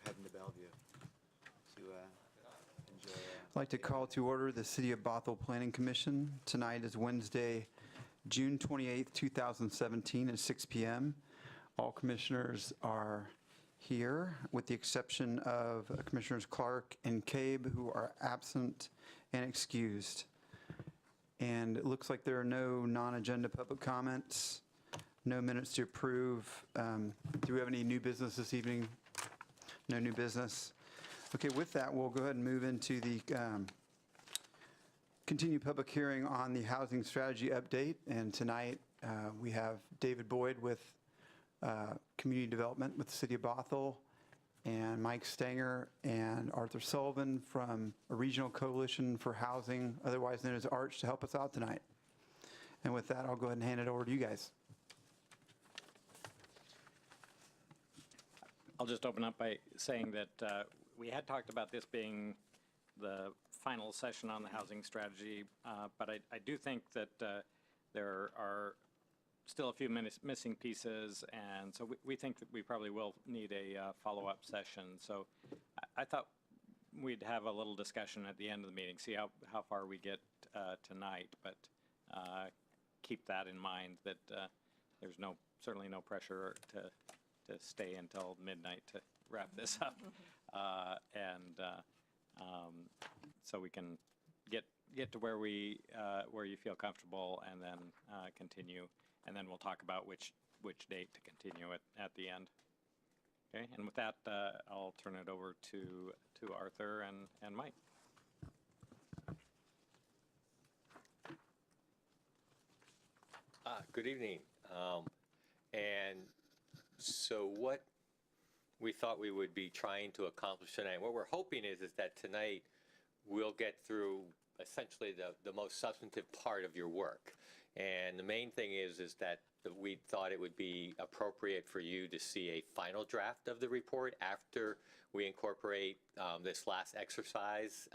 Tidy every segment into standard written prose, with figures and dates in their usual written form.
heading to Bellevue to enjoy. I'd like to call to order the City of Bothell Planning Commission. Tonight is Wednesday, June 28th, 2017 at 6 p.m. All commissioners are here with the exception of Commissioners Clark and Cabe, who are absent and excused. And it looks like there are no non-agenda public comments, no minutes to approve. Do we have any new business this evening? No new business. Okay, with that, we'll go ahead and move into the continued public hearing on the housing strategy update. And tonight we have David Boyd with Community Development with the City of Bothell, and Mike Stanger and Arthur Sullivan from a Regional Coalition for Housing, otherwise known as ARCH, to help us out tonight. And with that, I'll go ahead and hand it over to you guys. I'll just open up by saying that we had talked about this being the final session on the housing strategy, but I do think that there are still a few missing pieces, and so we think that we probably will need a follow-up session. So I thought we'd have a little discussion at the end of the meeting, see how far we get tonight, but keep that in mind that there's certainly no pressure to stay until midnight to wrap this up, so we can get to where you feel comfortable, and then continue. And then we'll talk about which date to continue it at the end. Okay, and with that, I'll turn it over to Arthur and Mike. Good evening. And so what we thought we would be trying to accomplish tonight, what we're hoping is that tonight we'll get through essentially the most substantive part of your work. And the main thing is that we thought it would be appropriate for you to see a final draft of the report after we incorporate this last exercise,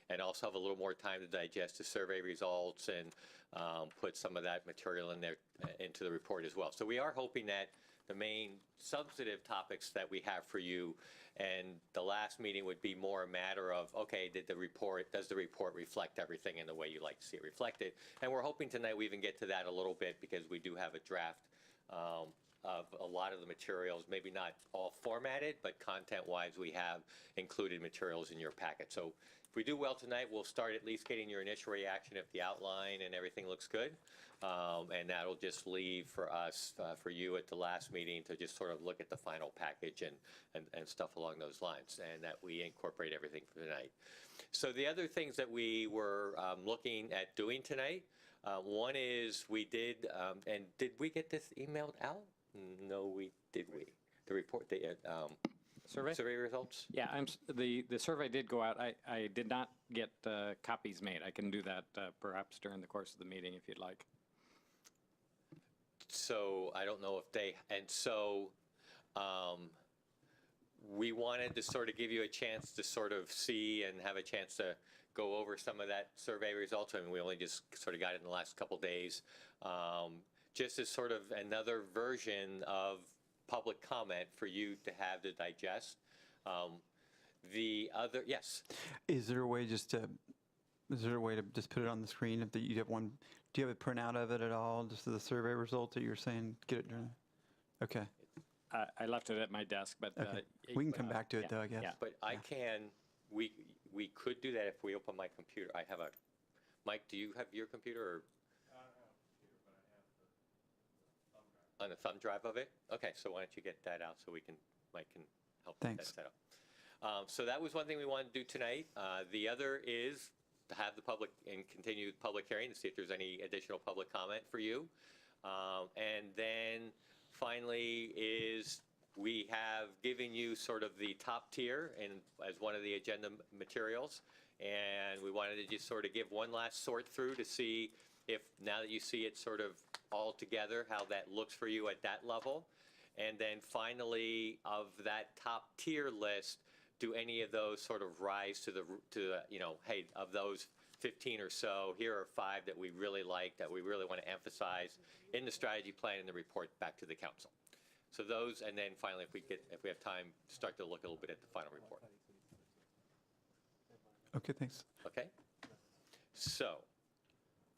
and also have a little more time to digest the survey results and put some of that material in there into the report as well. So we are hoping that the main substantive topics that we have for you, and the last meeting would be more a matter of, okay, does the report reflect everything in the way you like to see it reflected? And we're hoping tonight we even get to that a little bit, because we do have a draft of a lot of the materials, maybe not all formatted, but content-wise we have included materials in your packet. So if we do well tonight, we'll start at least getting your initial reaction if the outline and everything looks good. And that'll just leave for us, for you at the last meeting, to just sort of look at the final package and stuff along those lines, and that we incorporate everything for tonight. So the other things that we were looking at doing tonight, one is we did, and did we get this emailed out? No, did we? The report, the survey results? Yeah, the survey did go out. I did not get copies made. I can do that perhaps during the course of the meeting if you'd like. So I don't know if we wanted to sort of give you a chance to sort of see and have a chance to go over some of that survey results. I mean, we only just sort of got it in the last couple days. Just as sort of another version of public comment for you to have to digest. Yes. Is there a way to just put it on the screen if you have one? Do you have a printout of it at all, just the survey results that you're saying get it during? Okay. I left it at my desk, but okay. We can come back to it though, I guess. Yeah. But I can. We could do that if we open my computer. I have a. Mike, do you have your computer? Or? I don't have a computer, but I have the thumb drive. On the thumb drive of it? Okay, so why don't you get that out so Mike can help Thanks. Set up. So that was one thing we wanted to do tonight. The other is to have the public and continue public hearing to see if there's any additional public comment for you. And then finally is we have given you sort of the top tier as one of the agenda materials. And we wanted to just sort of give one last sort through to see if, now that you see it sort of all together, how that looks for you at that level. And then finally, of that top tier list, do any of those sort of rise to the hey, of those 15 or so, here are 5 that we really like, that we really want to emphasize in the strategy plan and the report back to the council. So those, and then finally, if we have time, start to look a little bit at the final report. Okay, thanks. Okay? So,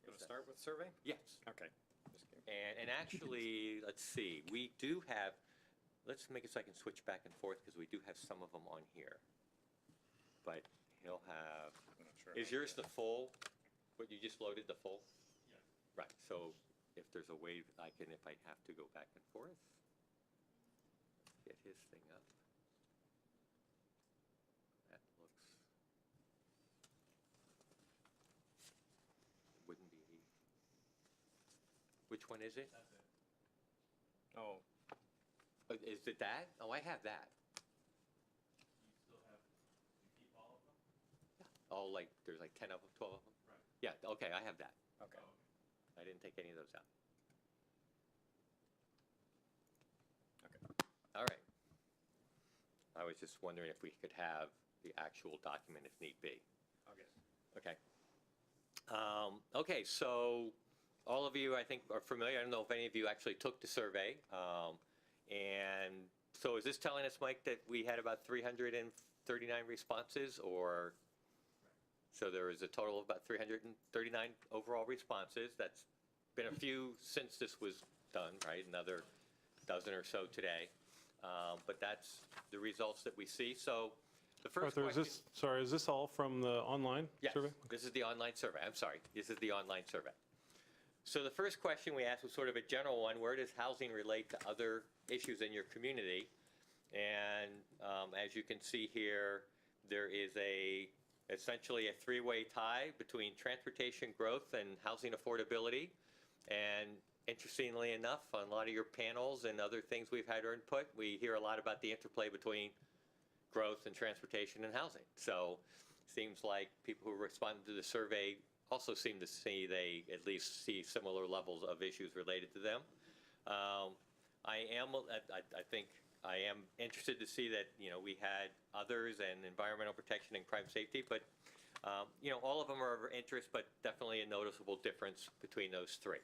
You want to start with survey? yes. Okay. Just kidding. And actually, let's see, we do have, let's make it so I can switch back and forth because we do have some of them on here. But he'll have, I'm not sure is how to yours do the full, what you just loaded, the full? Yes. Right, so if there's a way I can, if I have to go back and forth, get his thing up. That looks, wouldn't be, which one is it? That's it. that. Oh, Is it that? Oh, I have that. You still have, you keep all of them? Oh, like, there's like 10 of them, 12 of them? Right. Yeah, okay, I have that. okay. Oh, I didn't take any of those out. Okay. All right. I was just wondering if we could have the actual document if need be. Okay. Okay. Okay, so all of you, I think, are familiar. I don't know if any of you actually took the survey. And so is this telling us, Mike, that we had about 339 responses, or? So there was a total of about 339 overall responses. That's been a few since this was done, right? Another dozen or so today. But that's the results that we see. So the first Arthur, question. is this all from the online Yes, survey? this is the online survey. I'm sorry. This is the online survey. So the first question we asked was sort of a general one. Where does housing relate to other issues in your community? And as you can see here, there is essentially a three-way tie between transportation growth and housing affordability. And interestingly enough, on a lot of your panels and other things we've had our input, we hear a lot about the interplay between growth and transportation and housing. So seems like people who responded to the survey also seem to see they at least see similar levels of issues related to them. I think I am interested to see that, we had others and environmental protection and crime safety, but, all of them are of interest, but definitely a noticeable difference between those three.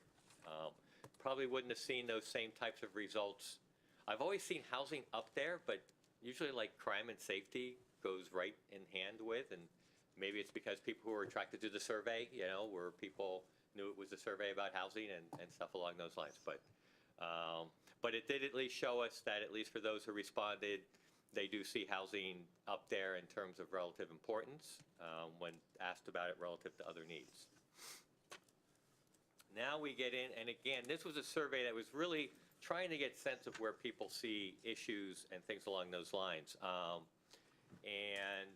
Probably wouldn't have seen those same types of results. I've always seen housing up there, but usually like crime and safety goes right in hand with, and maybe it's because people who were attracted to the survey, where people knew it was a survey about housing and stuff along those lines. But it did at least show us that, at least for those who responded, they do see housing up there in terms of relative importance when asked about it relative to other needs. Now we get in, and again, this was a survey that was really trying to get sense of where people see issues and things along those lines. And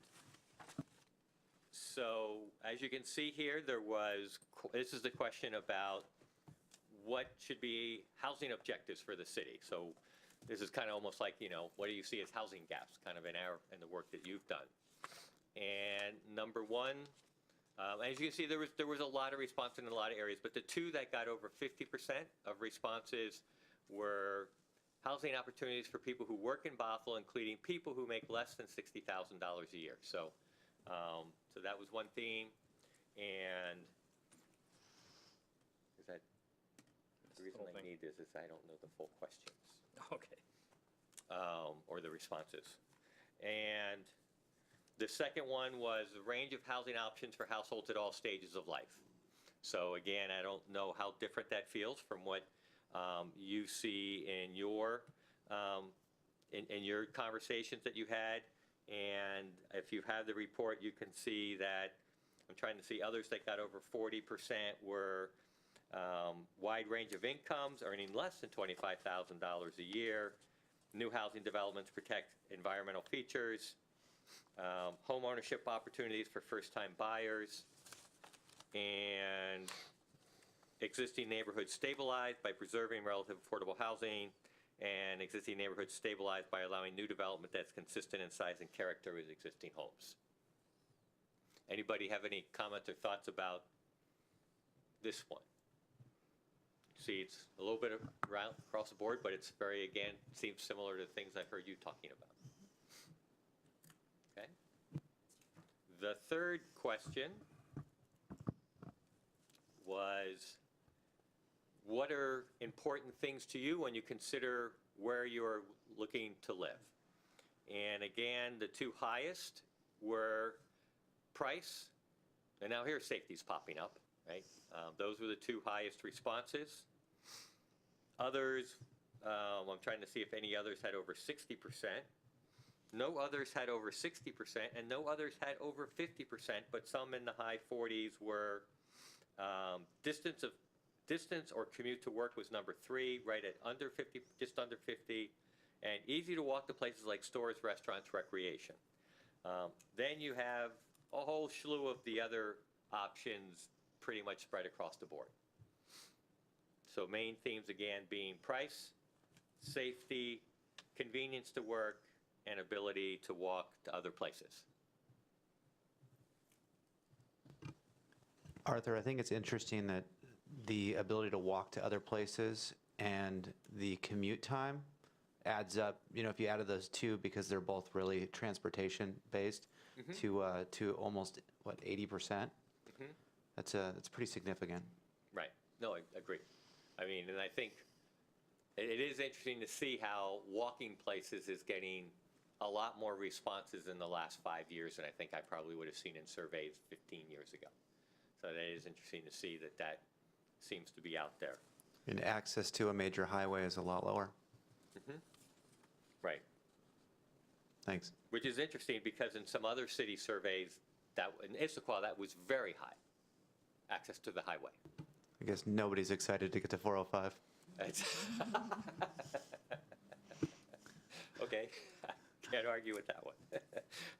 so, as you can see here, this is the question about what should be housing objectives for the city. So this is kind of almost like, what do you see as housing gaps, kind of in the work that you've done. And number one, as you can see, there was a lot of response in a lot of areas, but the two that got over 50% of responses were housing opportunities for people who work in Bothell, including people who make less than $60,000 a year. So that was one theme. And is that the reason I need this is I don't know the full questions. Okay. Or the responses. And the second one was the range of housing options for households at all stages of life. So again, I don't know how different that feels from what you see in your conversations that you had. And if you have the report, you can see that I'm trying to see others that got over 40% were wide range of incomes, earning less than $25,000 a year. New housing developments protect environmental features, home ownership opportunities for first-time buyers, and existing neighborhoods stabilized by preserving relative affordable housing, and existing neighborhoods stabilized by allowing new development that's consistent in size and character with existing homes. Anybody have any comments or thoughts about this one? See, it's a little bit around across the board, but it's very, again, seems similar to things I've heard you talking about. Okay. The third question was, what are important things to you when you consider where you're looking to live? And again, the two highest were price, and now here safety's popping up, right? Those were the two highest responses. Others, I'm trying to see if any others had over 60%. No others had over 60%, and no others had over 50%, but some in the high 40s were distance or commute to work was number 3, right at under 50, just under 50, and easy to walk to places like stores, restaurants, recreation. Then you have a whole slew of the other options pretty much spread across the board. So main themes again being price, safety, convenience to work, and ability to walk to other places. Arthur, I think it's interesting that the ability to walk to other places and the commute time adds up, you know, if you added those two, because they're both really transportation-based, to almost, what, 80%? That's pretty significant. Right. No, I agree. I mean, and I think it is interesting to see how walking places is getting a lot more responses in the last 5 years than I think I probably would have seen in surveys 15 years ago. So that is interesting to see that that seems to be out there. And access to a major highway is a lot lower. Right. Thanks. Which is interesting because in some other city surveys, that in Issaquah, that was very high, access to the highway. I guess nobody's excited to get to 405. Okay, can't argue with that one,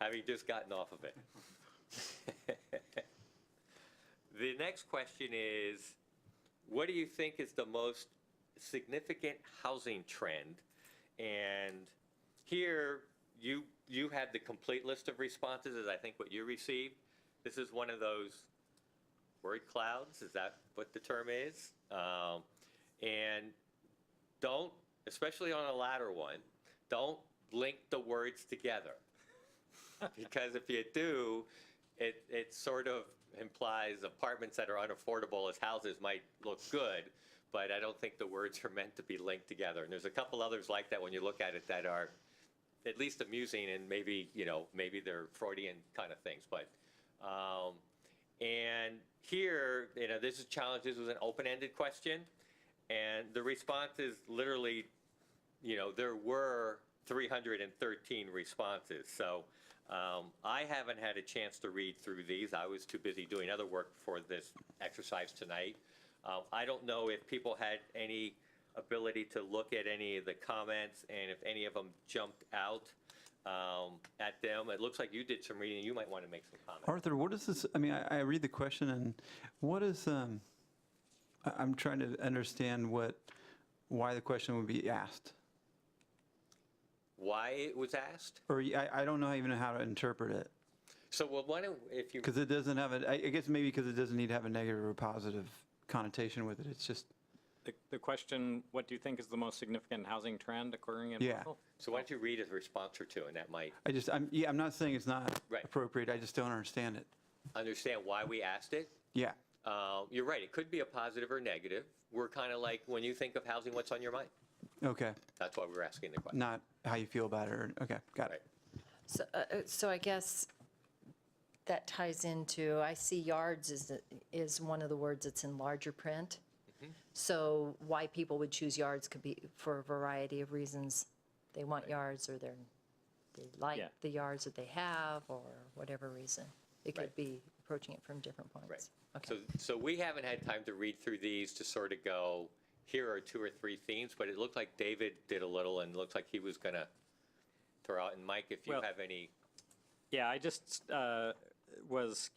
having just gotten off of it. The next question is, what do you think is the most significant housing trend? And here, you had the complete list of responses, as I think what you received. This is one of those word clouds, is that what the term is? And don't, especially on a latter one, don't link the words together. Because if you do, it sort of implies apartments that are unaffordable as houses might look good, but I don't think the words are meant to be linked together. And there's a couple others like that when you look at it that are at least amusing and maybe, you know, maybe they're Freudian kind of things. But, and here, you know, this is challenge. This was an open-ended question. And the response is literally, you know, there were 313 responses. So I haven't had a chance to read through these. I was too busy doing other work for this exercise tonight. I don't know if people had any ability to look at any of the comments and if any of them jumped out at them. It looks like you did some reading. You might want to make some comments. Arthur, what is this? I mean, I read the question, and what is, I'm trying to understand why the question would be asked. Why it was asked? Or I don't know even how to interpret it. So, well, why don't, if you... Because it doesn't have I guess maybe because it doesn't need to have a negative or positive connotation with it. It's just... The question, what do you think is the most significant housing trend occurring in Yeah. Bothell? So why don't you read a response or two, and that might I'm not saying it's not Right. appropriate. I just don't understand it. understand why we asked it. Yeah. You're right. It could be a positive or negative. We're kind of like, when you think of housing, what's on your mind? Okay. That's why we're asking the question. Not how you feel about it. Okay. Got it. Right. So I guess that ties into, I see yards is one of the words that's in larger print. So why people would choose yards could be for a variety of reasons. They want yards, or they like Yeah. the yards that they have, or whatever reason. It could Right. be approaching it from different points. Right. Okay. So we haven't had time to read through these to sort of go, here are 2 or 3 themes, but it looked like David did a little, and it looks like he was going to throw out. And Mike, if you Well- have any... Yeah, I just was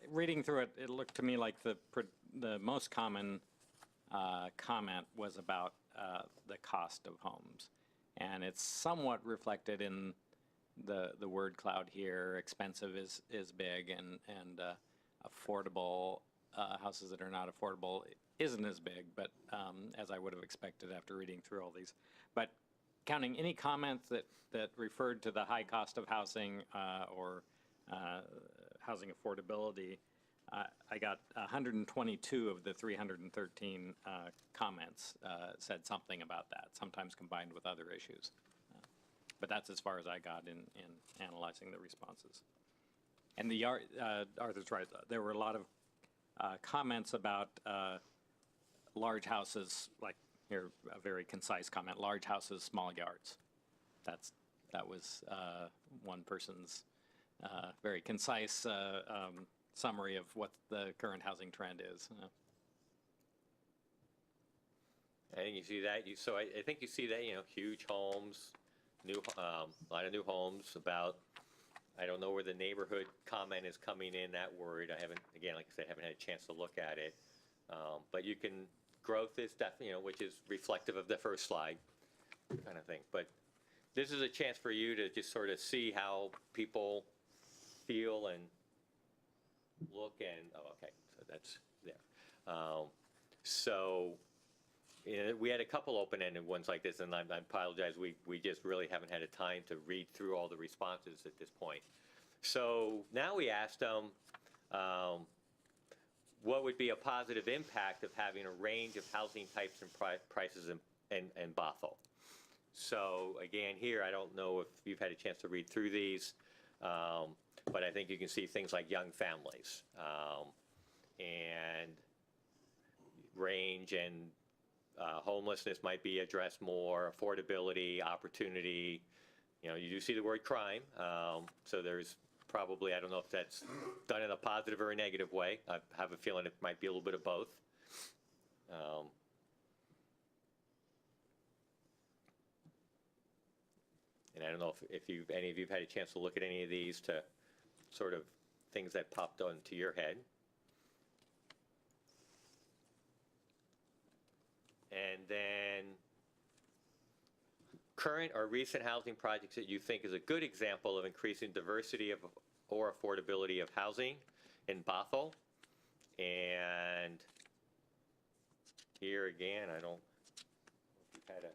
reading through it. It looked to me like the most common comment was about the cost of homes, and it's somewhat reflected in the word cloud here. Expensive is big, and affordable houses that are not affordable isn't as big, but as I would have expected after reading through all these. But counting any comments that referred to the high cost of housing or housing affordability, I got 122 of the 313 comments said something about that, sometimes combined with other issues. But that's as far as I got in analyzing the responses. And Arthur's right, there were a lot of comments about large houses, like here, a very concise comment, large houses, small yards. That was one person's very concise summary of what the current housing trend is. I think you see that. So I think you see that, huge homes, a lot of new homes about, I don't know where the neighborhood comment is coming in, that word. I haven't, again, like I said, I haven't had a chance to look at it. But growth is definitely, which is reflective of the first slide kind of thing. But this is a chance for you to just sort of see how people feel and look and, oh, okay, so that's there. We had a couple open-ended ones like this, and I apologize, we just really haven't had a time to read through all the responses at this point. So now we asked them, what would be a positive impact of having a range of housing types and prices in Bothell? So again, here, I don't know if you've had a chance to read through these, but I think you can see things like young families and range and homelessness might be addressed more, affordability, opportunity. You do see the word crime, so there's probably, I don't know if that's done in a positive or a negative way. I have a feeling it might be a little bit of both. And I don't know if any of you have had a chance to look at any of these to sort of things that popped onto your head. And then current or recent housing projects that you think is a good example of increasing diversity or affordability of housing in Bothell. And here again, I don't know if you've had I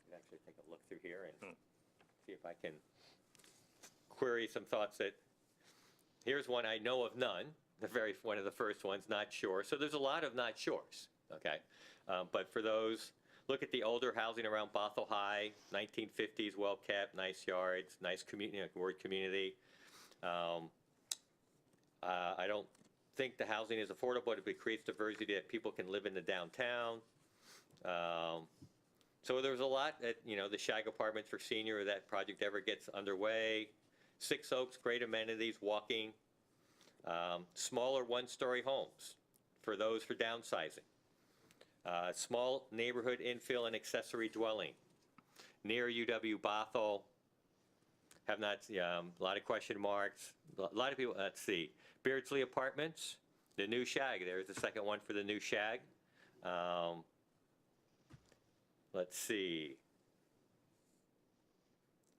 could actually take a look through here and see if I can query some thoughts that, here's one I know of none, one of the first ones, not sure. So there's a lot of not sures, okay? But for those, look at the older housing around Bothell High, 1950s, well-kept, nice yards, nice community, word community. I don't think the housing is affordable, but it creates diversity that people can live in the downtown. So there's a lot that, the Shag Apartments for senior, if that project ever gets underway. Six Oaks, great amenities, walking. Smaller one-story homes for those for downsizing. Small neighborhood infill and accessory dwelling. Near UW Bothell, have not, a lot of question marks. A lot of people, let's see. Beardsley Apartments, the new Shag. There's the second one for the new Shag. Let's see.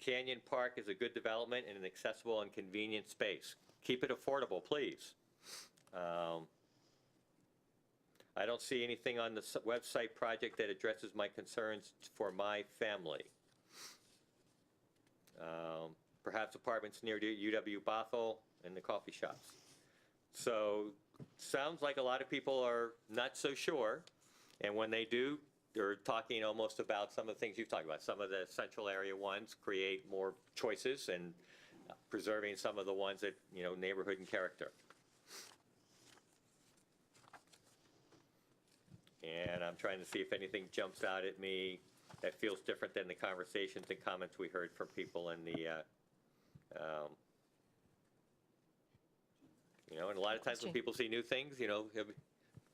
Canyon Park is a good development in an accessible and convenient space. Keep it affordable, please. I don't see anything on the website project that addresses my concerns for my family. Perhaps apartments near UW Bothell and the coffee shops. So sounds like a lot of people are not so sure, and when they do, they're talking almost about some of the things you've talked about. Some of the central area ones create more choices and preserving some of the ones that, neighborhood and character. And I'm trying to see if anything jumps out at me that feels different than the conversations and comments we heard from people in the, and a lot of times when people see new things,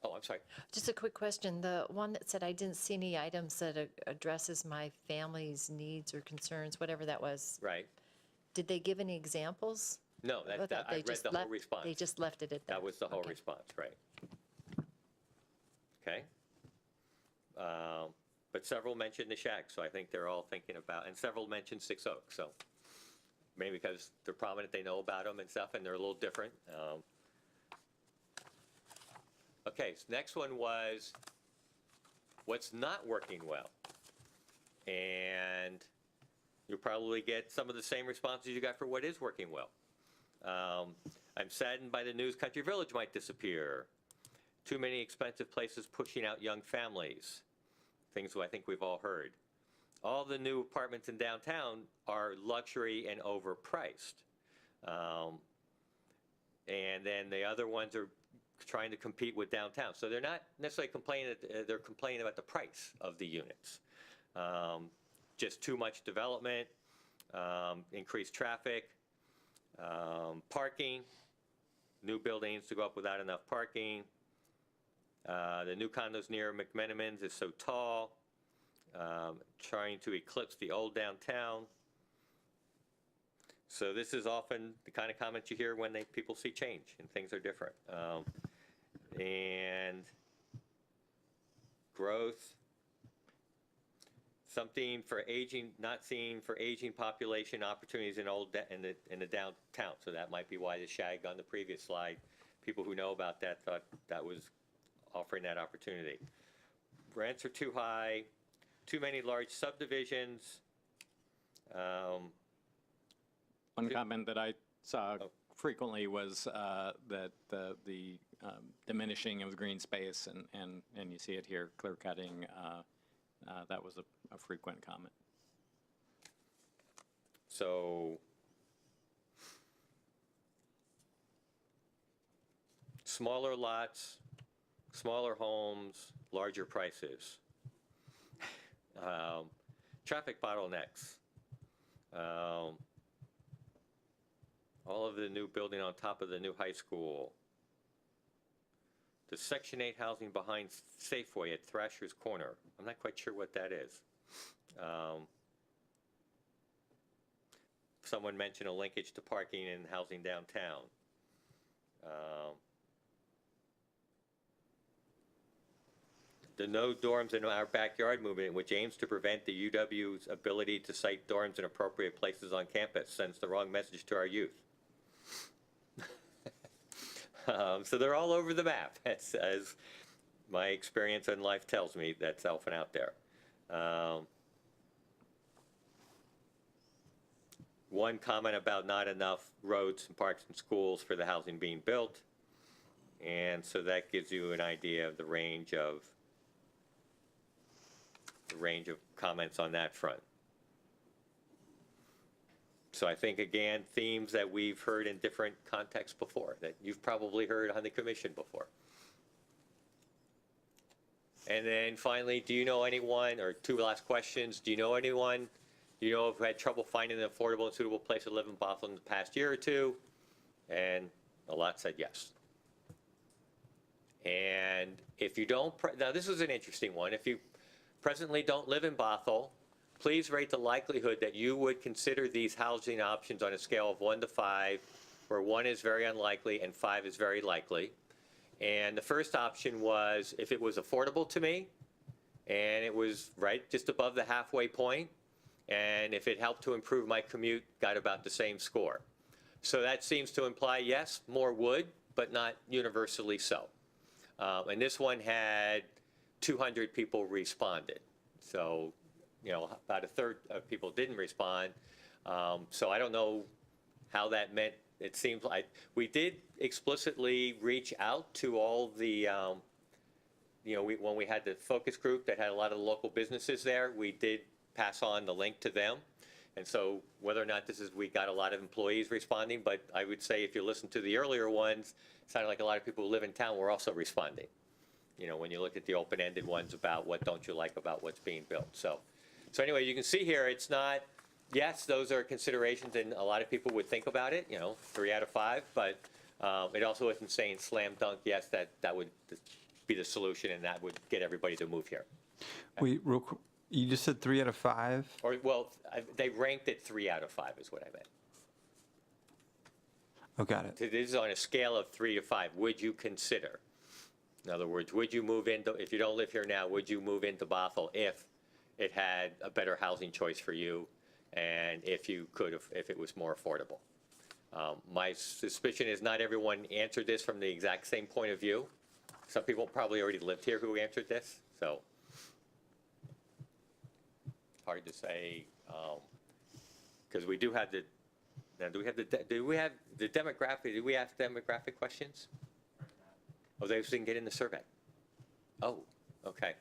oh, I'm sorry. Just a quick question. The one that said, I didn't see any items that addresses my family's needs or concerns, whatever that was. Right. Did they give any examples? No, I read the whole response. They just left it at that. That was the whole Okay. response, right. Okay. But several mentioned the Shag, so I think they're all thinking about, and several mentioned Six Oaks, so maybe because they're prominent, they know about them and stuff, and they're a little different. Okay, so next one was what's not working well. And you'll probably get some of the same responses you got for what is working well. I'm saddened by the news Country Village might disappear. Too many expensive places pushing out young families, things I think we've all heard. All the new apartments in downtown are luxury and overpriced. And then the other ones are trying to compete with downtown. So they're not necessarily complaining, they're complaining about the price of the units. Just too much development, increased traffic, parking, new buildings to go up without enough parking. The new condos near McMenamins is so tall, trying to eclipse the old downtown. So this is often the kind of comments you hear when people see change and things are different. And growth, something for aging, not seen for aging population opportunities in the downtown. So that might be why the shag on the previous slide, people who know about that thought that was offering that opportunity. Rents are too high, too many large subdivisions. One comment that I saw frequently was that the diminishing of green space, and you see it here, clear cutting, that was a frequent comment. So smaller lots, smaller homes, larger prices. Traffic bottlenecks. All of the new building on top of the new high school. The Section 8 housing behind Safeway at Thrasher's Corner. I'm not quite sure what that is. Someone mentioned a linkage to parking and housing downtown. The no dorms in our backyard movement, which aims to prevent the UW's ability to site dorms in appropriate places on campus, sends the wrong message to our youth. So they're all over the map, as my experience in life tells me. That's often out there. One comment about not enough roads and parks and schools for the housing being built. And so that gives you an idea of the range of comments on that front. So I think, again, themes that we've heard in different contexts before, that you've probably heard on the commission before. And then finally, do you know anyone, or two last questions, do you know anyone who had trouble finding an affordable and suitable place to live in Bothell in the past year or two? And a lot said yes. And if you don't, now this is an interesting one, if you presently don't live in Bothell, please rate the likelihood that you would consider these housing options on a scale of 1 to 5, where 1 is very unlikely and 5 is very likely. And the first option was if it was affordable to me, and it was right just above the halfway point, and if it helped to improve my commute, got about the same score. So that seems to imply, yes, more would, but not universally so. And this one had 200 people responded. So, about a third of people didn't respond. So I don't know how that meant. It seems like we did explicitly reach out to all the, when we had the focus group that had a lot of the local businesses there, we did pass on the link to them. And so whether or not we got a lot of employees responding, but I would say if you listen to the earlier ones, it sounded like a lot of people who live in town were also responding. When you look at the open-ended ones about what don't you like about what's being built. So anyway, you can see here, it's not, yes, those are considerations, and a lot of people would think about it, 3 out of 5, but it also isn't saying slam dunk, yes, that would be the solution, and that would get everybody to move here. Wait, real quick, you just said 3 out of 5? Or, well, they ranked it 3 out of 5 is what I meant. Oh, got it. This is on a scale of 3 to 5. Would you consider? In other words, would you move into, if you don't live here now, would you move into Bothell if it had a better housing choice for you, and if you could, if it was more affordable? My suspicion is not everyone answered this from the exact same point of view. Some people probably already lived here who answered this, so hard to say, because we do have the, now do we have the demographic, do we have demographic questions? Oh, they just didn't get in the survey. Oh, okay.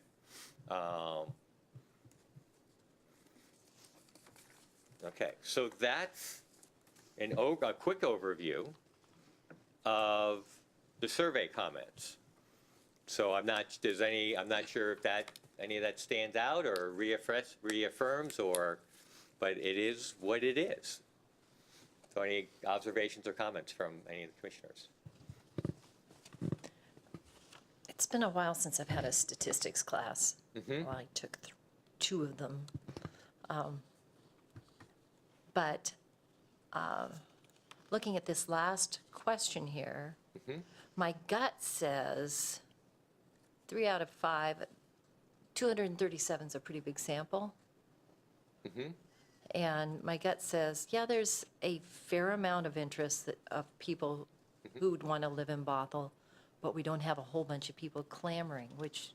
Okay, so that's a quick overview of the survey comments. So I'm not sure if any of that stands out or reaffirms, but it is what it is. So any observations or comments from any of the commissioners? It's been a while since I've had a statistics class. Well, I took 2 of them. But looking at this last question here, my gut says 3 out of 5, 237 is a pretty big sample. And my gut says, yeah, there's a fair amount of interest of people who would want to live in Bothell, but we don't have a whole bunch of people clamoring, which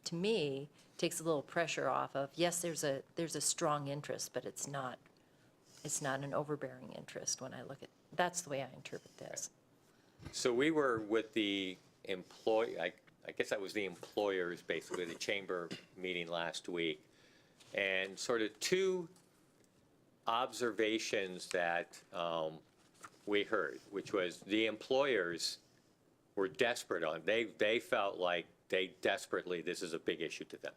to me takes a little pressure off of, yes, there's a strong interest, but it's not an overbearing interest when I look at, that's the way I interpret this. So we were with the I guess that was the employers, basically, the chamber meeting last week, and sort of 2 observations that we heard, which was the employers were desperate on, they felt like this is a big issue to them.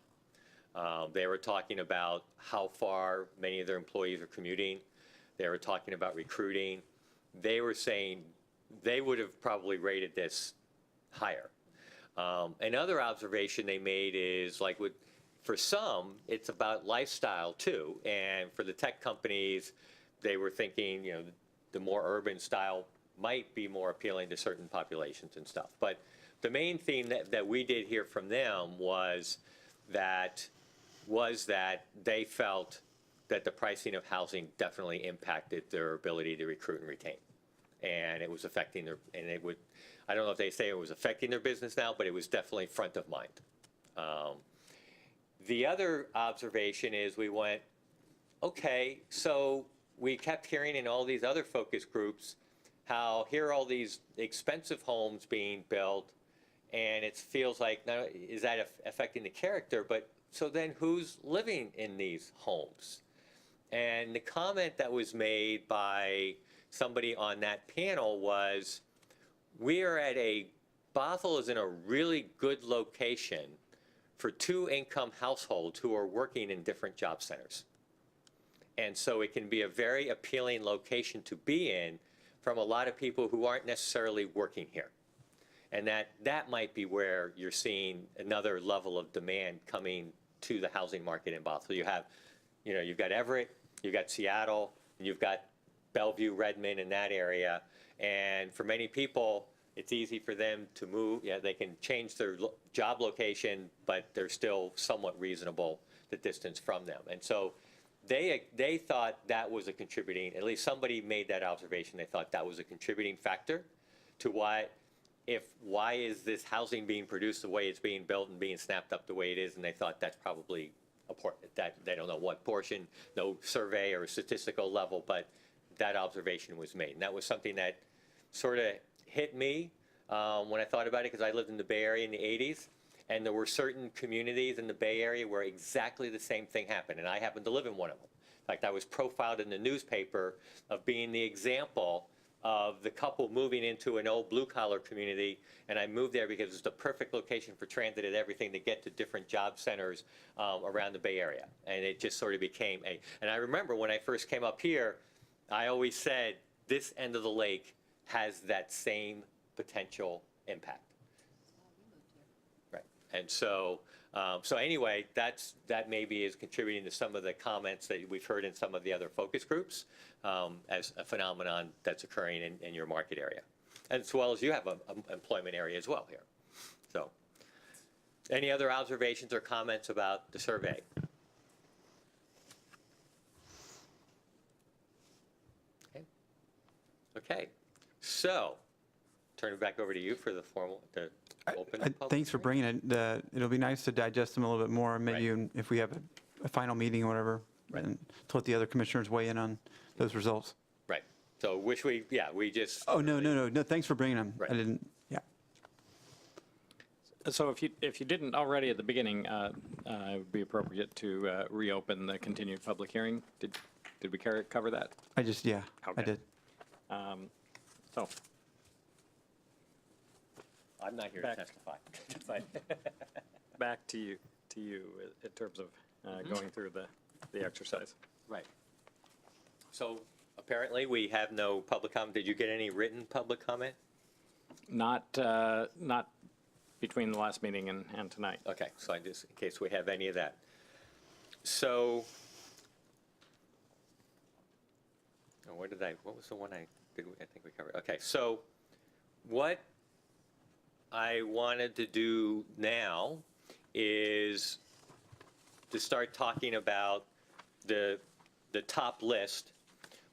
They were talking about how far many of their employees are commuting. They were talking about recruiting. They were saying they would have probably rated this higher. Another observation they made is for some, it's about lifestyle too. And for the tech companies, they were thinking, the more urban style might be more appealing to certain populations and stuff. But the main theme that we did hear from them was that they felt that the pricing of housing definitely impacted their ability to recruit and retain. And it was affecting I don't know if they say it was affecting their business now, but it was definitely front of mind. The other observation is we went, okay, so we kept hearing in all these other focus groups how here are all these expensive homes being built, and it feels like, now, is that affecting the character? But so then who's living in these homes? And the comment that was made by somebody on that panel was, Bothell is in a really good location for 2-income households who are working in different job centers. And so it can be a very appealing location to be in from a lot of people who aren't necessarily working here. And that might be where you're seeing another level of demand coming to the housing market in Bothell. You've got Everett, you've got Seattle, and you've got Bellevue, Redmond, in that area. And for many people, it's easy for them to move. Yeah, they can change their job location, but they're still somewhat reasonable, the distance from them. And so they thought that was a contributing, at least somebody made that observation, they thought that was a contributing factor to why is this housing being produced the way it's being built and being snapped up the way it is, and they thought that's probably important. That they don't know what portion, no survey or statistical level, but that observation was made. And that was something that sort of hit me when I thought about it, because I lived in the Bay Area in the 80s, and there were certain communities in the Bay Area where exactly the same thing happened, and I happened to live in one of them. In fact, I was profiled in the newspaper of being the example of the couple moving into an old blue-collar community, and I moved there because it's the perfect location for transit and everything to get to different job centers around the Bay Area. And it just sort of became and I remember when I first came up here, I always said, this end of the lake has that same potential impact. Right. And so, anyway, that maybe is contributing to some of the comments that we've heard in some of the other focus groups as a phenomenon that's occurring in your market area, as well as you have an employment area as well here. So, any other observations or comments about the survey? Okay. So, turn it back over to you for the open public Thanks for hearing. bringing it. It'll be nice to digest them a little bit more, maybe Right. if we have a final meeting or whatever, Right. and to let the other commissioners weigh in on those results. Right. So we just. Oh, no, thanks for bringing them. Right. I didn't, So if you didn't already at the beginning, it would be appropriate to reopen the continued public hearing. Did we cover that? Yeah, I Okay. did. So, I'm not here Back. to testify. But back to you in terms of going through the exercise. Right. So apparently, we have no public comment. Did you get any written public comment? Not between the last meeting and tonight. Okay, so I just, in case we have any of that. So, oh, what was the one I think we covered? Okay, so what I wanted to do now is to start talking about the top list,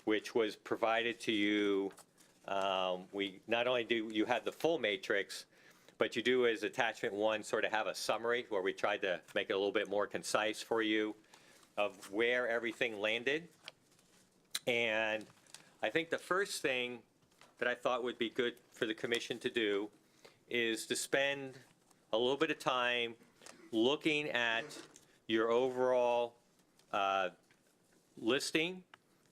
which was provided to you. We not only do you have the full matrix, but you do as attachment 1 sort of have a summary where we tried to make it a little bit more concise for you of where everything landed. And I think the first thing that I thought would be good for the commission to do is to spend a little bit of time looking at your overall listing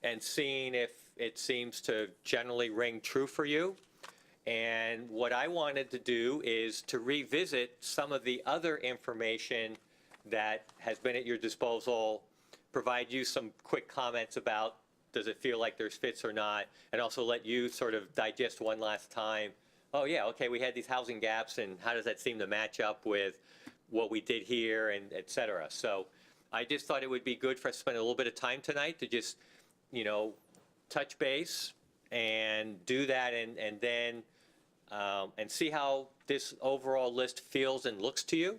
and seeing if it seems to generally ring true for you. And what I wanted to do is to revisit some of the other information that has been at your disposal, provide you some quick comments about does it feel like there's fits or not, and also let you sort of digest one last time, oh yeah, okay, we had these housing gaps, and how does that seem to match up with what we did here, and et cetera. So I just thought it would be good for us to spend a little bit of time tonight to just, touch base and do that, and then and see how this overall list feels and looks to you.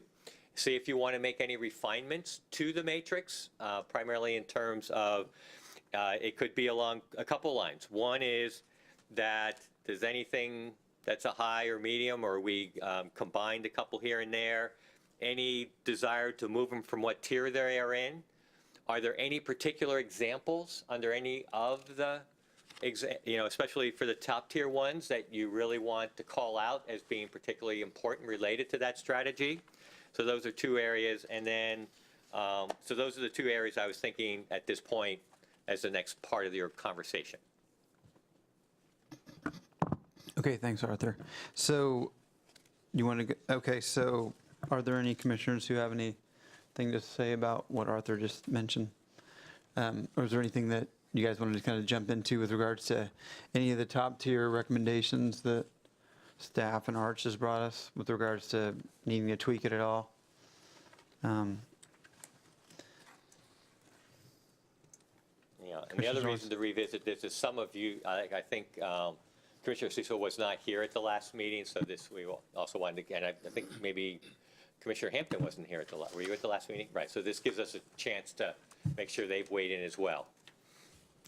See if you want to make any refinements to the matrix, primarily in terms of it could be along a couple lines. One is that does anything that's a high or medium, or we combined a couple here and there, any desire to move them from what tier they are in? Are there any particular examples under any of the, especially for the top tier ones that you really want to call out as being particularly important related to that strategy? So those are 2 areas. And then, so those are the 2 areas I was thinking at this point as the next part of your conversation. Okay, thanks, Arthur. So you want to, okay, so are there any commissioners who have anything to say about what Arthur just mentioned? Or is there anything that you guys wanted to kind of jump into with regards to any of the top tier recommendations that staff and Arch has brought us with regards to needing to tweak it at all? Yeah, and the other reason to revisit this is some of you, I think Commissioner Cecil was not here at the last meeting, so this we also wanted to, and I think maybe Commissioner Hampton wasn't here at the last, were you at the last meeting? Right, so this gives us a chance to make sure they've weighed in as well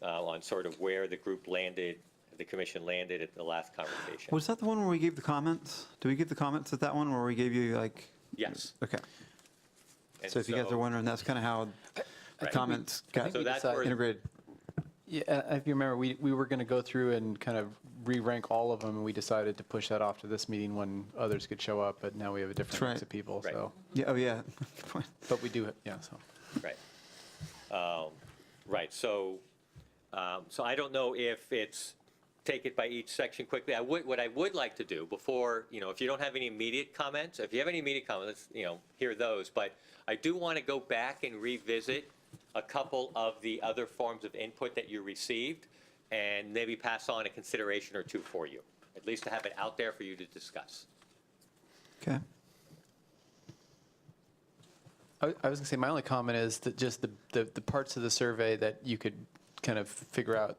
on sort of where the group landed, the commission landed at the last conversation. Was that the one where we gave the comments? Did we give the comments at that one where we gave you like? Yes. Okay. And So if you guys are wondering, that's kind of how the Right. comments got So that's where, integrated. Yeah, if you remember, we were going to go through and kind of re-rank all of them, and we decided to push that off to this meeting when others could show up, but now we have a different That's mix of people, Right. so. Yeah, oh yeah. Good point. But we do, yeah, so. right. Right, so I don't know if it's take it by each section quickly. What I would like to do before, if you don't have any immediate comments, if you have any immediate comments, hear those. But I do want to go back and revisit a couple of the other forms of input that you received and maybe pass on a consideration or 2 for you, at least to have it out there for you to discuss. Okay. I was going to say, my only comment is that just the parts of the survey that you could kind of figure out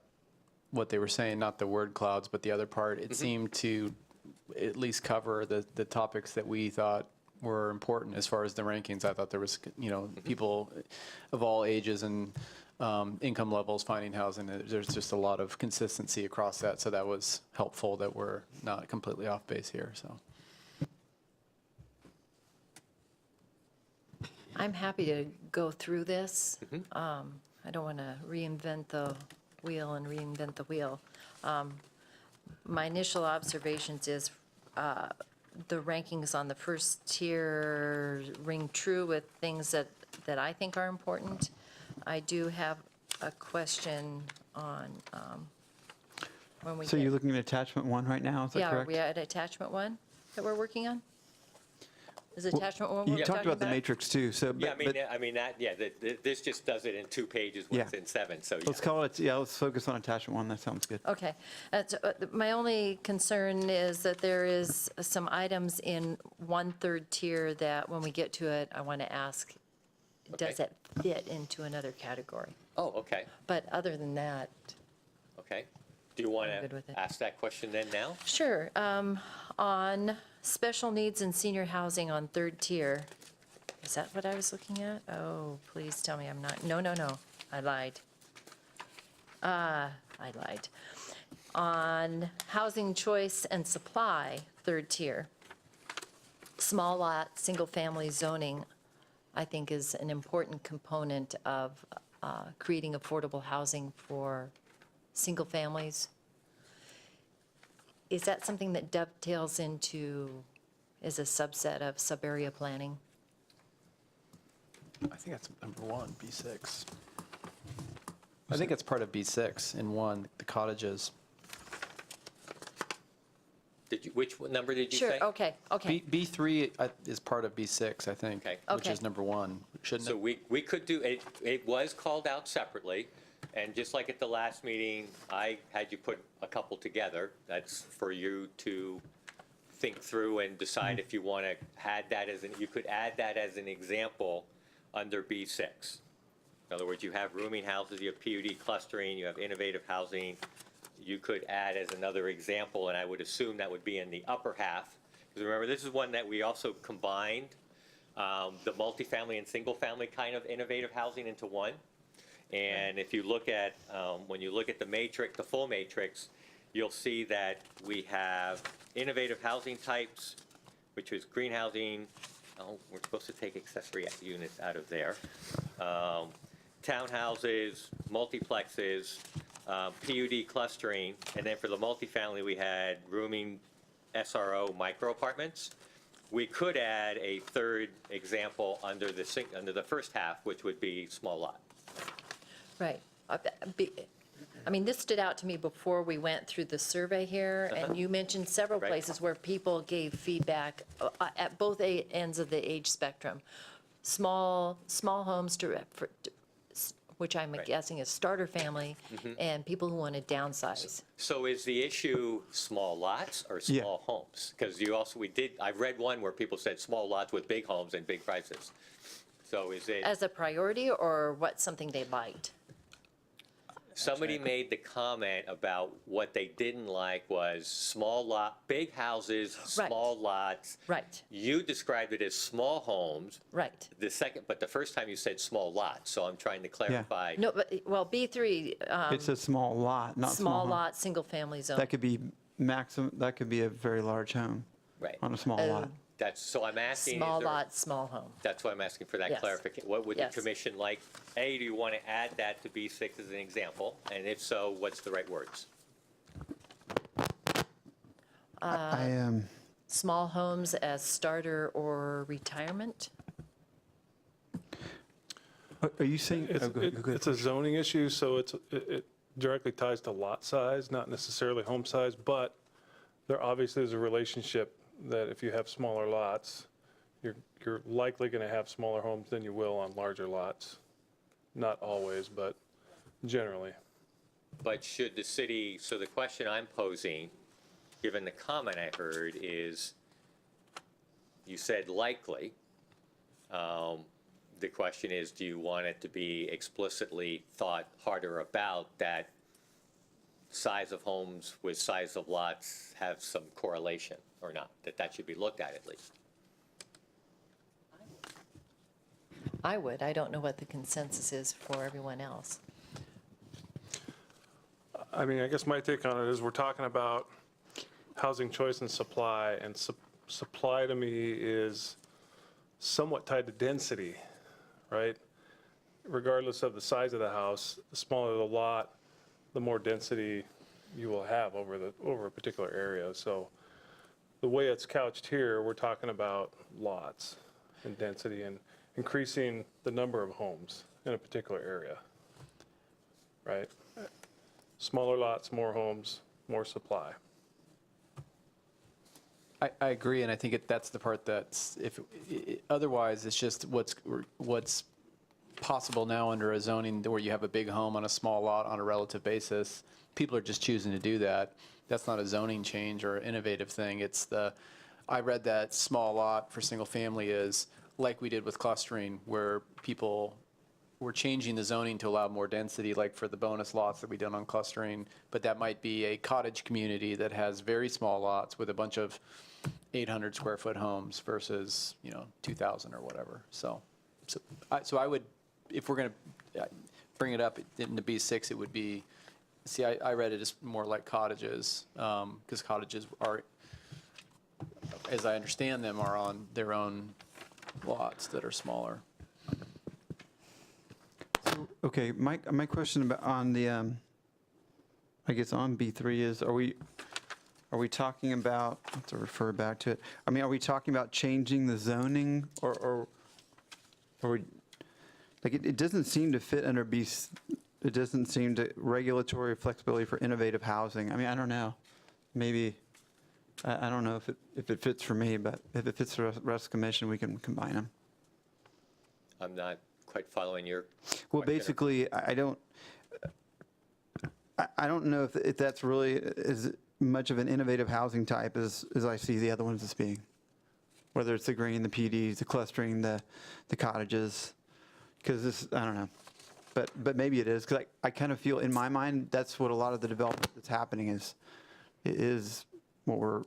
what they were saying, not the word clouds, but the other part, it seemed to at least cover the topics that we thought were important as far as the rankings. I thought there was, people of all ages and income levels finding housing. There's just a lot of consistency across that, so that was helpful that we're not completely off base here, so. I'm happy to go through this. I don't want to reinvent the wheel and reinvent the wheel. My initial observations is the rankings on the first tier ring true with things that I think are important. I do have a question on when we So get. you're looking at attachment 1 right now, is that Yeah, are correct? we at attachment 1 that we're working on? Is attachment 1 what You we're talked talking about the matrix too, so. Yeah, but- I mean, that, yeah, this just does it in 2 pages when Yeah. it's in 7, so yeah. Let's call it, yeah, let's focus on attachment 1, that sounds good. Okay. My only concern is that there is some items in 1/3 tier that when we get to it, I want to ask, does Okay. it fit into another category? Oh, okay, But other than that, okay. Do you want I'm good to with it. ask that question then now? sure. On special needs and senior housing on 3rd tier, is that what I was looking at? Oh, please tell me I'm not. No, I lied. I lied. On housing choice and supply, 3rd tier, small lot, single-family zoning, I think is an important component of creating affordable housing for single families. Is that something that dovetails into, is a subset of sub-area planning? I think that's number 1, B6. I think it's part of B6 in 1, the cottages. Which number did you say? Sure, okay. B3 is part of B6, I think, Okay. which Okay. is number 1, shouldn't So it? we could do, it was called out separately, and just like at the last meeting, I had you put a couple together. That's for you to think through and decide if you want to add that you could add that as an example under B6. In other words, you have rooming houses, you have PUD clustering, you have innovative housing. You could add as another example, and I would assume that would be in the upper half. Because remember, this is one that we also combined the multifamily and single-family kind of innovative housing into one. And if you look at, when you look at the matrix, the full matrix, you'll see that we have innovative housing types, which is green housing. Oh, we're supposed to take accessory units out of there. Townhouses, multiplexes, PUD clustering, and then for the multifamily, we had rooming SRO micro apartments. We could add a third example under the first half, which would be small lot. Right. I mean, this stood out to me before we went through the survey here, and you mentioned several Right. places where people gave feedback at both ends of the age spectrum. Small homes which I'm Right. guessing is starter family, and people who want to downsize. So is the issue small lots or Yeah. small homes? Because I read one where people said small lots with big homes and big prices. So is it, As a priority, or what's something they liked? somebody made the comment about what they didn't like was small lot, big houses, Right. small lots. Right, You described it as small homes. right. But the first time you said small lots, so I'm trying to clarify. No, but, well, B3, It's a small lot, not small small home. lot, single-family zone. That could be that could be a very large home Right. on a small lot. So I'm asking. Small lot, small home. That's why I'm asking for that Yes. clarification. What would the Yes. commission like? A, do you want to add that to B6 as an example? And if so, what's the right words? I am, Small homes as starter or retirement? are you saying? It's, oh, go ahead, go ahead. it's a zoning issue, so it directly ties to lot size, not necessarily home size, but there obviously is a relationship that if you have smaller lots, you're likely going to have smaller homes than you will on larger lots. Not always, but generally. But should the city, so the question I'm posing, given the comment I heard, is you said likely. The question is, do you want it to be explicitly thought harder about that size of homes with size of lots have some correlation or not? That should be looked at least. I would. I don't know what the consensus is for everyone else. I mean, I guess my take on it is we're talking about housing choice and supply, and supply to me is somewhat tied to density, right? Regardless of the size of the house, the smaller the lot, the more density you will have over a particular area. So the way it's couched here, we're talking about lots and density and increasing the number of homes in a particular area, right? Smaller lots, more homes, more supply. I agree, and I think that's the part that's, otherwise, it's just what's possible now under a zoning where you have a big home on a small lot on a relative basis. People are just choosing to do that. That's not a zoning change or innovative thing. I read that small lot for single family is like we did with clustering, where people were changing the zoning to allow more density, like for the bonus lots that we did on clustering, but that might be a cottage community that has very small lots with a bunch of 800 square foot homes versus, 2,000 or whatever. So I would, if we're going to bring it up into B6, it would be, I read it as more like cottages, because cottages are, as I understand them, are on their own lots that are smaller. Okay, my question about on the, I guess on B3 is, are we talking about, I have to refer back to it, are we talking about changing the zoning or like it doesn't seem to fit under B, it doesn't seem to, regulatory flexibility for innovative housing. I don't know, maybe, I don't know if it fits for me, but if it fits the rest of the commission, we can combine them. I'm not quite following your Well, question. basically, I don't know if that's really as much of an innovative housing type as I see the other ones as being. Whether it's the green, the PDs, the clustering, the cottages, because this, I don't know. But maybe it is, because I kind of feel, in my mind, that's what a lot of the development that's happening is what we're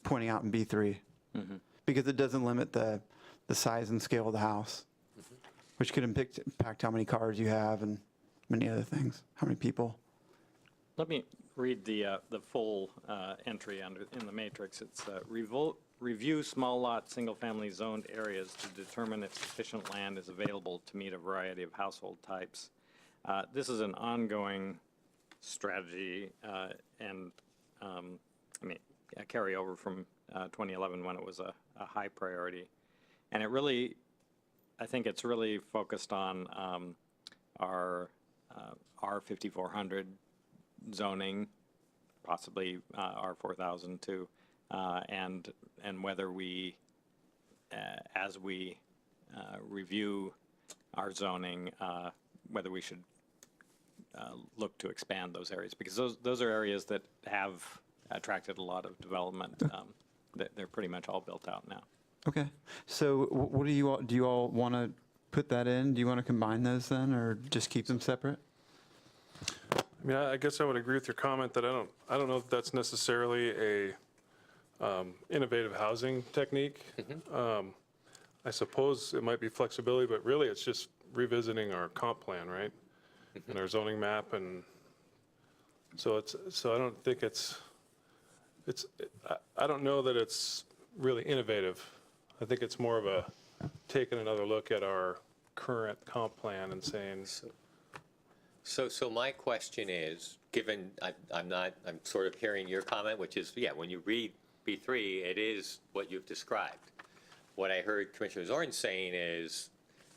pointing out in B3. Because it doesn't limit the size and scale of the house, which could impact how many cars you have and many other things, how many people. Let me read the full entry in the matrix. It's review small lot, single-family zoned areas to determine if sufficient land is available to meet a variety of household types. This is an ongoing strategy and a carryover from 2011 when it was a high priority. And I think it's really focused on our R5400 zoning, possibly R4000 too, and whether we, as we review our zoning, whether we should look to expand those areas, because those are areas that have attracted a lot of development. They're pretty much all built out now. Okay, so what do you all want to put that in? Do you want to combine those then, or just keep them separate? I guess I would agree with your comment that I don't know if that's necessarily a innovative housing technique. I suppose it might be flexibility, but really it's just revisiting our comp plan, right? And our zoning map, and so I don't think I don't know that it's really innovative. I think it's more of a taking another look at our current comp plan and saying. So my question is, given I'm sort of hearing your comment, which is, yeah, when you read B3, it is what you've described. What I heard Commissioner Zorn saying is,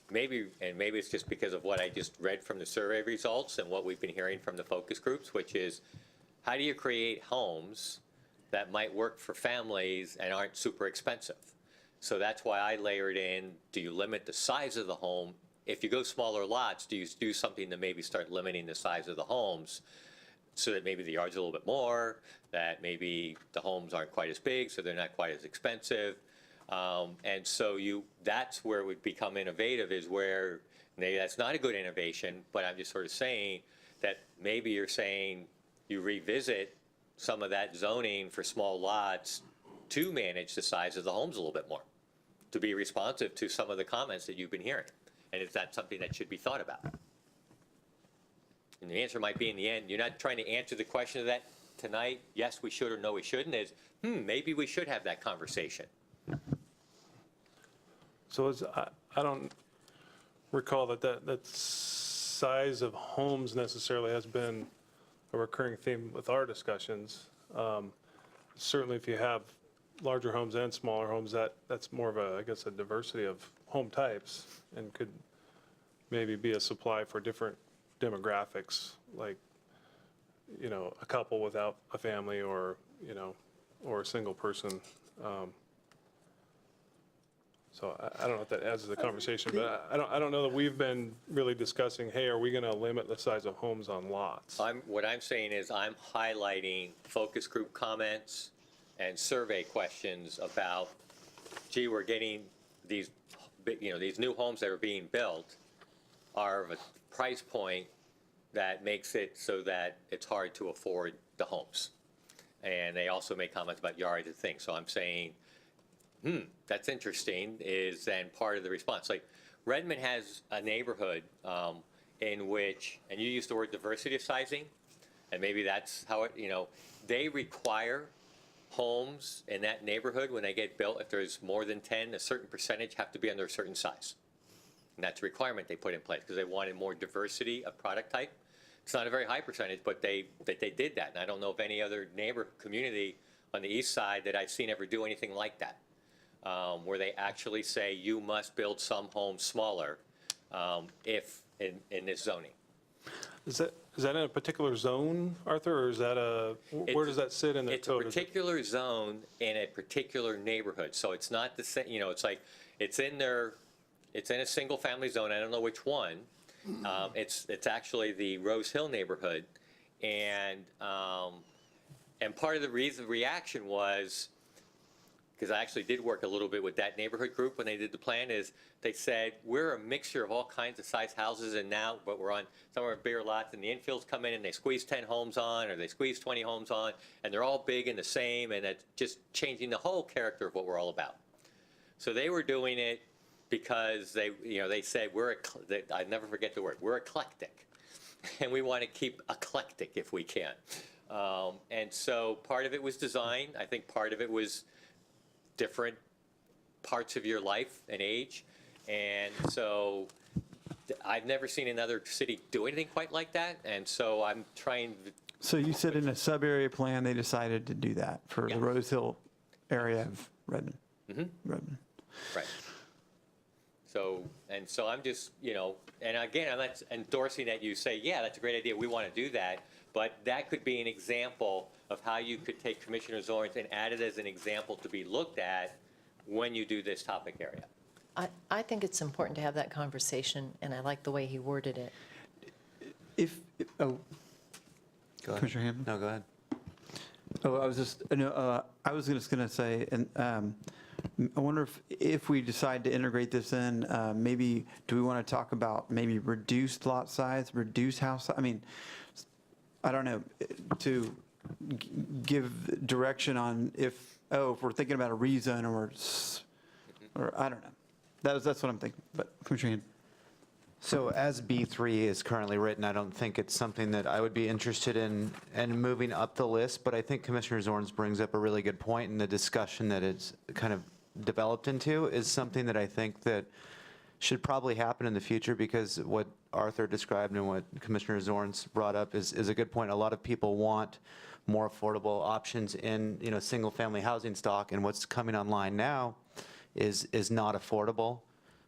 maybe it's just because of what I just read from the survey results and what we've been hearing from the focus groups, which is, how do you create homes that might work for families and aren't super expensive? So that's why I layered in, do you limit the size of the home? If you go smaller lots, do you do something to maybe start limiting the size of the homes so that maybe the yard's a little bit more, that maybe the homes aren't quite as big, so they're not quite as expensive? And so that's where it would become innovative, is where maybe that's not a good innovation, but I'm just sort of saying that maybe you're saying you revisit some of that zoning for small lots to manage the size of the homes a little bit more, to be responsive to some of the comments that you've been hearing. And is that something that should be thought about? And the answer might be, in the end, you're not trying to answer the question of that tonight, yes, we should, or no, we shouldn't, is, maybe we should have that conversation. So I don't recall that size of homes necessarily has been a recurring theme with our discussions. Certainly if you have larger homes and smaller homes, that's more of a, I guess, a diversity of home types and could maybe be a supply for different demographics, like, you know, a couple without a family or, you know, or a single person. So I don't know if that adds to the conversation, but I don't know that we've been really discussing, hey, are we going to limit the size of homes on lots? What I'm saying is I'm highlighting focus group comments and survey questions about, gee, we're getting these, you know, these new homes that are being built are of a price point that makes it so that it's hard to afford the homes. And they also make comments about yards and things. So I'm saying, that's interesting, is then part of the response. Like Redmond has a neighborhood in which, and you used the word diversity of sizing, and maybe that's how it, you know, they require homes in that neighborhood when they get built, if there's more than 10, a certain percentage have to be under a certain size. And that's a requirement they put in place because they wanted more diversity of product type. It's not a very high percentage, but they did that. And I don't know of any other neighbor community on the east side that I've seen ever do anything like that, where they actually say you must build some homes smaller if in this zoning. Is that in a particular zone, Arthur, or is that where does that sit in the It's a code? particular zone in a particular neighborhood. So it's not the same, you know, it's like, it's in a single family zone. I don't know which one. It's actually the Rose Hill neighborhood. And part of the reaction was, because I actually did work a little bit with that neighborhood group when they did the plan, is they said, we're a mixture of all kinds of size houses, and now, but we're on some of our bigger lots, and the infills come in and they squeeze 10 homes on, or they squeeze 20 homes on, and they're all big and the same, and it's just changing the whole character of what we're all about. So they were doing it because they said, I never forget the word, we're eclectic, and we want to keep eclectic if we can. And so part of it was design. I think part of it was different parts of your life and age. And so I've never seen another city do anything quite like that. And so I'm trying to. So you said in a sub-area plan, they decided to do that for Yeah. the Rose Hill area of Redmond. Redmond. Right. So I'm just, and again, I'm not endorsing that you say, yeah, that's a great idea, we want to do that, but that could be an example of how you could take Commissioner Zorn's and add it as an example to be looked at when you do this topic area. I think it's important to have that conversation, and I like the way he worded it. Go ahead. Commissioner Hampton? No, go ahead. I was just going to say, and I wonder if we decide to integrate this in, maybe, do we want to talk about maybe reduced lot size, reduced house size? I mean, I don't know, to give direction on if we're thinking about a rezone or I don't know. That's what I'm thinking, but Commissioner Hampton. So as B3 is currently written, I don't think it's something that I would be interested in moving up the list, but I think Commissioner Zorns brings up a really good point, and the discussion that it's kind of developed into is something that I think that should probably happen in the future, because what Arthur described and what Commissioner Zorns brought up is a good point. A lot of people want more affordable options in single-family housing stock, and what's coming online now is not affordable.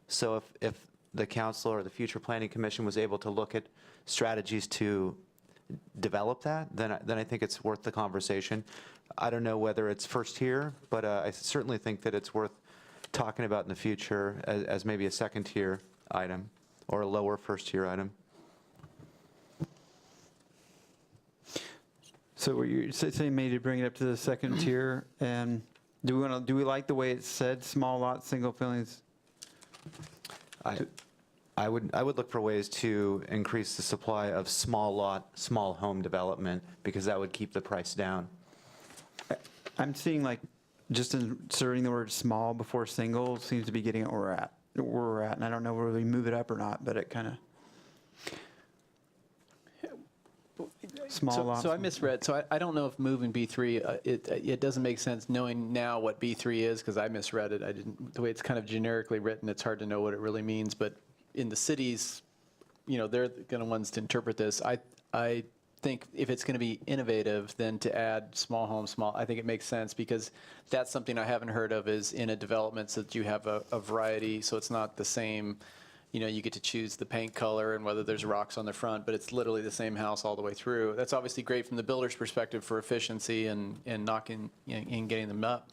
So if the council or the future planning commission was able to look at strategies to develop that, then I think it's worth the conversation. I don't know whether it's first tier, but I certainly think that it's worth talking about in the future as maybe a second tier item or a lower first tier item. So were you saying maybe to bring it up to the second tier, and do we like the way it said small lots, single families? I would look for ways to increase the supply of small home development, because that would keep the price down. I'm seeing like just inserting the word small before single seems to be getting it where we're at, and I don't know whether we move it up or not, but it kind of small lots. So I misread, so I don't know if moving B3, it doesn't make sense knowing now what B3 is, because I misread it. The way it's kind of generically written, it's hard to know what it really means, but in the cities, they're going to ones to interpret this. I think if it's going to be innovative, then to add small homes, I think it makes sense, because that's something I haven't heard of is in a development, so that you have a variety, so it's not the same, you get to choose the paint color and whether there's rocks on the front, but it's literally the same house all the way through. That's obviously great from the builder's perspective for efficiency and knocking and getting them up.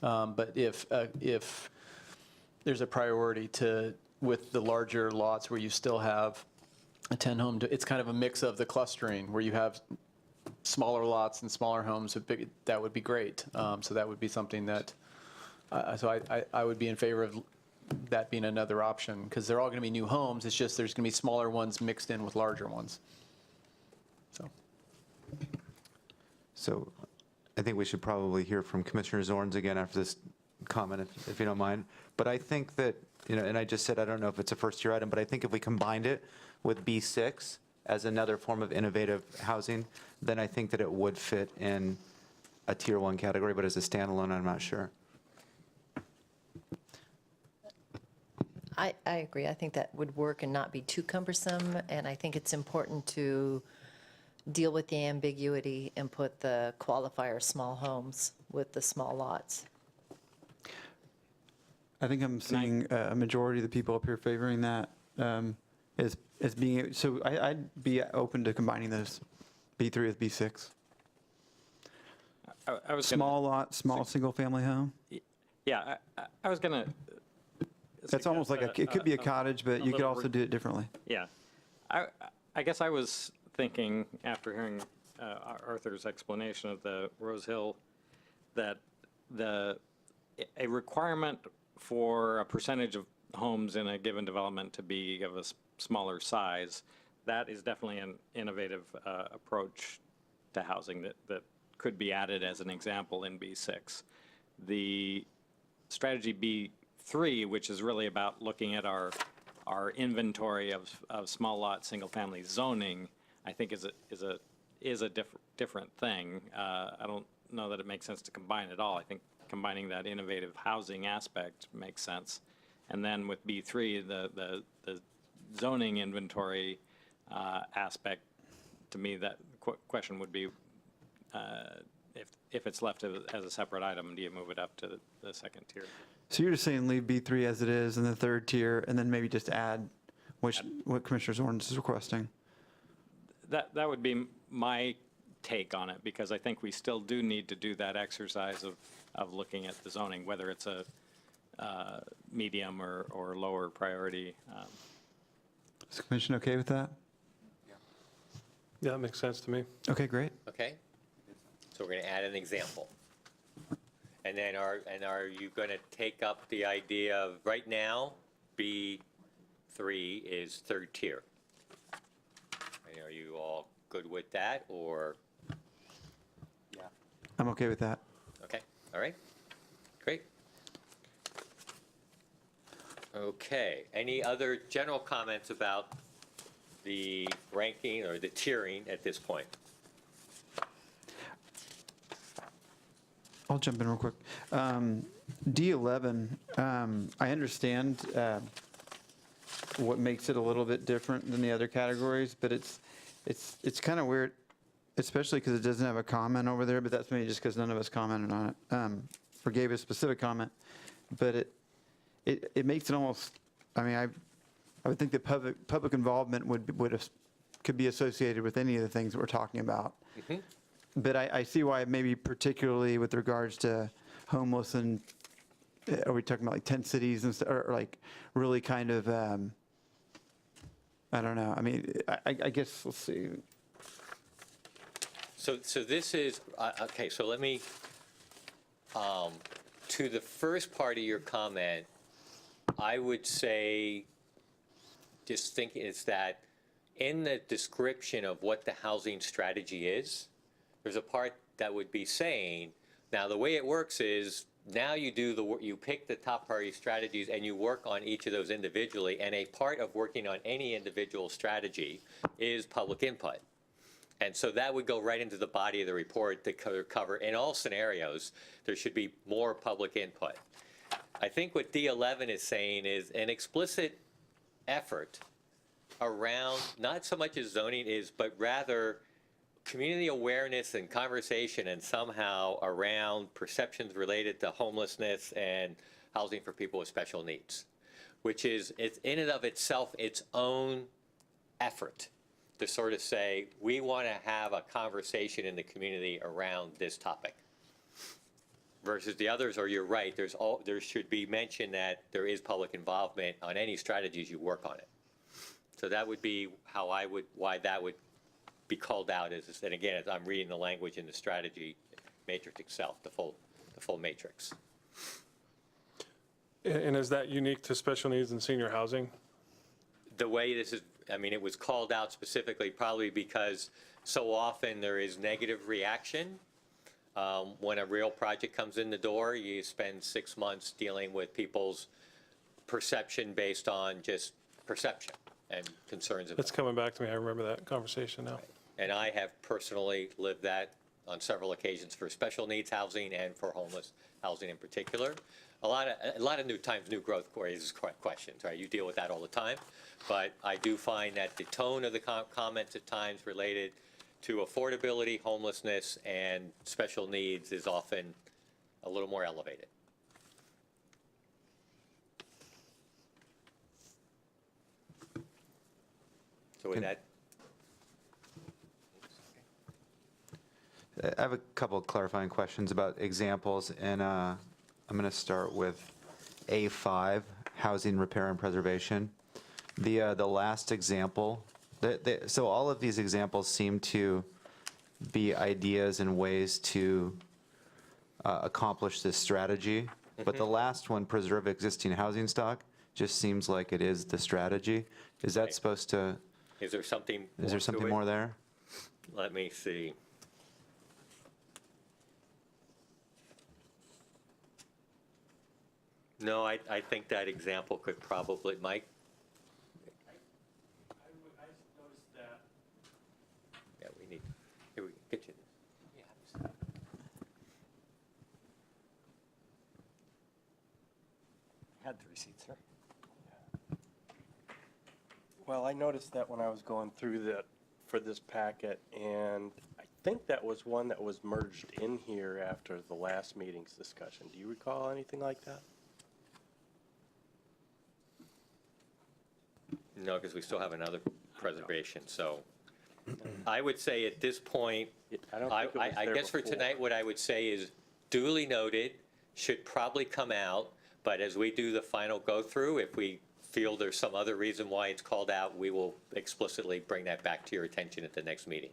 But if there's a priority with the larger lots where you still have a 10 home, it's kind of a mix of the clustering where you have smaller lots and smaller homes, that would be great. So that would be something that, so I would be in favor of that being another option, because they're all going to be new homes. It's just there's going to be smaller ones mixed in with larger ones. So I think we should probably hear from Commissioner Zorns again after this comment, if you don't mind. But I think that, and I just said, I don't know if it's a first-year item, but I think if we combined it with B6 as another form of innovative housing, then I think that it would fit in a Tier 1 category, but as a standalone, I'm not sure. I agree. I think that would work and not be too cumbersome, and I think it's important to deal with the ambiguity and put the qualifier small homes with the small lots. I think I'm seeing a majority of the people up here favoring that as being, so I'd be open to combining those B3 with B6. I was Small lot, small single-family home. Yeah, I was going to. That's almost like it could be a cottage, but you could also do it differently. Yeah. I guess I was thinking, after hearing Arthur's explanation of the Rose Hill, that a requirement for a percentage of homes in a given development to be of a smaller size, that is definitely an innovative approach to housing that could be added as an example in B6. The strategy B3, which is really about looking at our inventory of small lot single-family zoning, I think is a different thing. I don't know that it makes sense to combine it all. I think combining that innovative housing aspect makes sense. And then with B3, the zoning inventory aspect, to me, that question would be, if it's left as a separate item, do you move it up to the second tier? So you're just saying leave B3 as it is in the third tier, and then maybe just add what Commissioner Zorns is requesting? That would be my take on it, because I think we still do need to do that exercise of looking at the zoning, whether it's a medium or lower priority. Is the commission okay with that? Yeah, that makes sense to me. Okay, great. Okay? So we're going to add an example. And then are you going to take up the idea of, right now, B3 is third tier? And are you all good with that, or? I'm okay with that. Okay, all right, great. Okay, any other general comments about the ranking or the tiering at this point? I'll jump in real quick. D11, I understand what makes it a little bit different than the other categories, but it's kind of weird, especially because it doesn't have a comment over there, but that's maybe just because none of us commented on it, or gave a specific comment. But it makes it almost, I mean, I would think that public involvement could be associated with any of the things that we're talking about. Mm-hmm. But I see why maybe particularly with regards to homeless and, are we talking about like tent cities and stuff, or like really kind of, I don't know. I mean, I guess, let's see. So this is, okay, so let me, to the first part of your comment, I would say, just thinking, is that in the description of what the housing strategy is, there's a part that would be saying, now the way it works is, now you do you pick the top priority strategies and you work on each of those individually, and a part of working on any individual strategy is public input. And so that would go right into the body of the report to cover, in all scenarios, there should be more public input. I think what D11 is saying is an explicit effort around, not so much as zoning is, but rather community awareness and conversation and somehow around perceptions related to homelessness and housing for people with special needs, which is it's in and of itself its own effort to sort of say, we want to have a conversation in the community around this topic. Versus the others, or you're right, there should be mention that there is public involvement on any strategies you work on it. So that would be how why that would be called out as, and again, as I'm reading the language in the strategy matrix itself, the full matrix. And is that unique to special needs and senior housing? The way this is, I mean, it was called out specifically probably because so often there is negative reaction. When a real project comes in the door, you spend 6 months dealing with people's perception based on just perception and concerns about It's coming back to me. I remember that conversation now. And I have personally lived that on several occasions for special needs housing and for homeless housing in particular. A lot of new growth raises questions, right? You deal with that all the time. But I do find that the tone of the comments at times related to affordability, homelessness, and special needs is often a little more elevated. So with that, I have a couple of clarifying questions about examples, and I'm going to start with A5, housing repair and preservation. The last example, so all of these examples seem to be ideas and ways to accomplish this strategy, but the last one, preserve existing housing stock, just seems like it is the strategy. Is that Right. supposed to, is there something is there something more there? Let me see. No, I think that example could probably, Mike? I noticed that Yeah, we need, here we get you. Had the receipt, sir. Well, I noticed that when I was going through for this packet, and I think that was one that was merged in here after the last meeting's discussion. Do you recall anything like that? No, because we still have another preservation, so I would say at this point, I don't think it was I there guess for before. tonight, what I would say is duly noted, should probably come out, but as we do the final go-through, if we feel there's some other reason why it's called out, we will explicitly bring that back to your attention at the next meeting.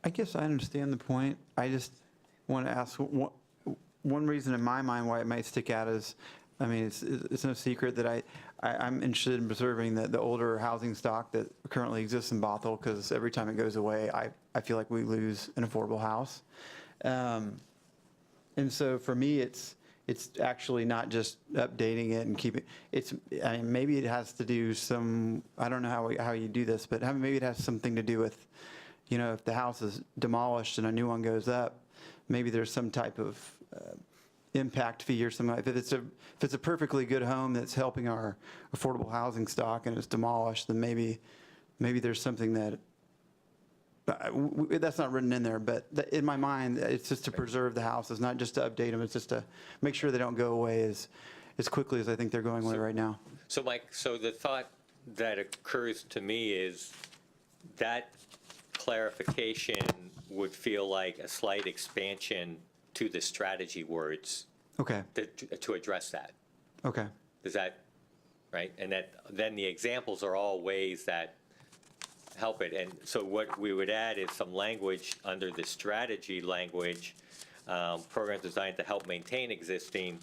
I guess I understand the point. I just want to ask, one reason in my mind why it might stick out is, I mean, it's no secret that I'm interested in preserving the older housing stock that currently exists in Bothell, because every time it goes away, I feel like we lose an affordable house. And so for me, it's actually not just updating it and keep it, I mean, maybe it has to do some, I don't know how you do this, but maybe it has something to do with, you know, if the house is demolished and a new one goes up, maybe there's some type of impact fee or something. If it's a perfectly good home that's helping our affordable housing stock and it's demolished, then maybe there's something that, that's not written in there, but in my mind, it's just to preserve the houses, not just to update them. It's just to make sure they don't go away as quickly as I think they're going away right now. So Mike, so the thought that occurs to me is that clarification would feel like a slight expansion to the strategy words Okay, to address that. okay. Is that right? And that then the examples are all ways that help it. And so what we would add is some language under the strategy language, programs designed to help maintain existing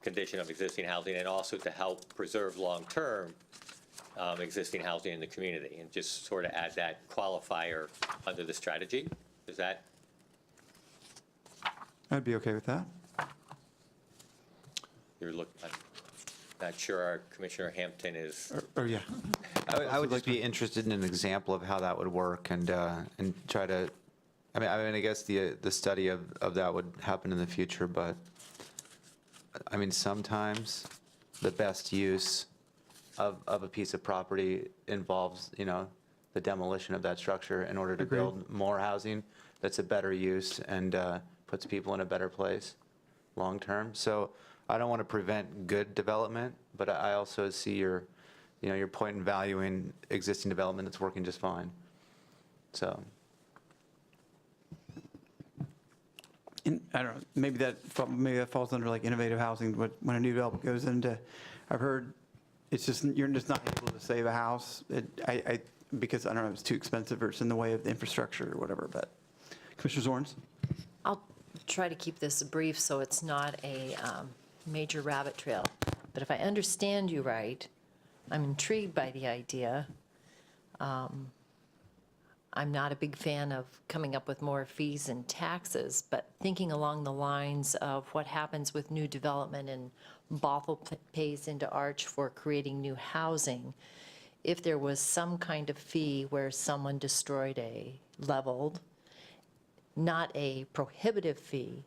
condition of existing housing and also to help preserve long-term existing housing in the community, and just sort of add that qualifier under the strategy. Is that? I'd be okay with that. You're looking, I'm not sure our Commissioner Hampton is. Or yeah. I would just be interested in an example of how that would work and try to, I mean, I guess the study of that would happen in the future, but I mean, sometimes the best use of a piece of property involves, you know, the demolition of that structure in order to Agreed. build more housing that's a better use and puts people in a better place long-term. So I don't want to prevent good development, but I also see your point in valuing existing development that's working just fine. So, I don't know, maybe that falls under like innovative housing, but when a new development goes into, I've heard, it's just, you're just not able to save a house. Because, I don't know, it's too expensive or it's in the way of the infrastructure or whatever, but. Commissioner Zorns? I'll try to keep this brief so it's not a major rabbit trail. But if I understand you right, I'm intrigued by the idea. I'm not a big fan of coming up with more fees and taxes, but thinking along the lines of what happens with new development and Bothell pays into Arch for creating new housing, if there was some kind of fee where someone destroyed leveled, not a prohibitive fee,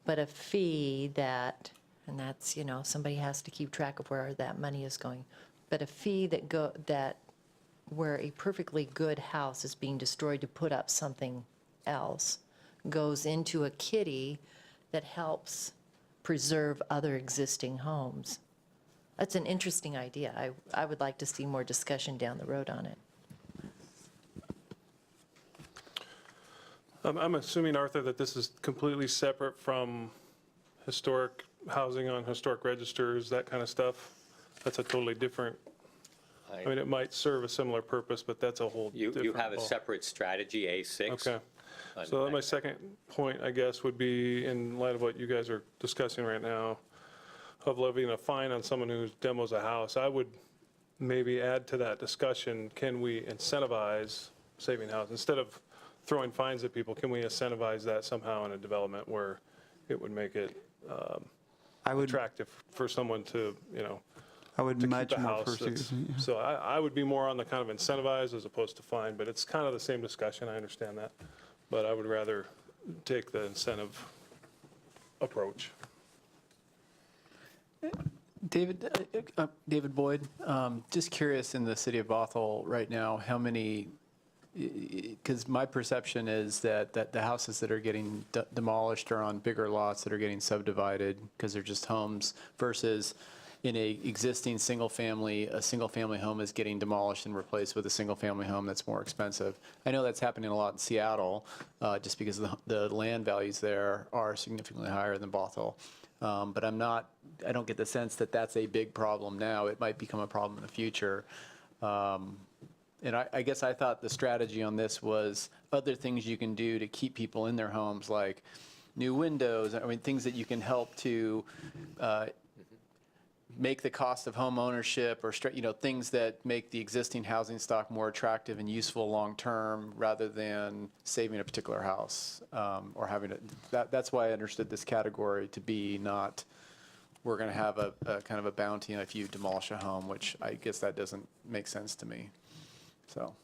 but a fee that, and that's, somebody has to keep track of where that money is going, but a fee that where a perfectly good house is being destroyed to put up something else goes into a kitty that helps preserve other existing homes. That's an interesting idea. I would like to see more discussion down the road on it. I'm assuming, Arthur, that this is completely separate from historic housing on historic registers, that kind of stuff. That's a totally different, I mean, it might serve a similar purpose, but that's a whole different. You have a ball. separate strategy, A6. Okay. So my second point, I guess, would be, in light of what you guys are discussing right now, of levying a fine on someone who demos a house, I would maybe add to that discussion, can we incentivize saving houses? Instead of throwing fines at people, can we incentivize that somehow in a development where it would make it attractive for someone to, I would to much keep a more house pursue. that's, so I would be more on the kind of incentivize as opposed to fine, but it's kind of the same discussion, I understand that. But I would rather take the incentive approach. David Boyd, just curious, in the city of Bothell right now, how many, because my perception is that the houses that are getting demolished are on bigger lots that are getting subdivided because they're just homes, versus in a existing a single-family home is getting demolished and replaced with a single-family home that's more expensive. I know that's happening a lot in Seattle, just because the land values there are significantly higher than Bothell. But I don't get the sense that that's a big problem now. It might become a problem in the future. And I guess I thought the strategy on this was other things you can do to keep people in their homes, like new windows, I mean, things that you can help to make the cost of home ownership, or things that make the existing housing stock more attractive and useful long-term, rather than saving a particular house, or having it. That's why I understood this category to be not, we're going to have a kind of a bounty if you demolish a home, which I guess that doesn't make sense to me. So.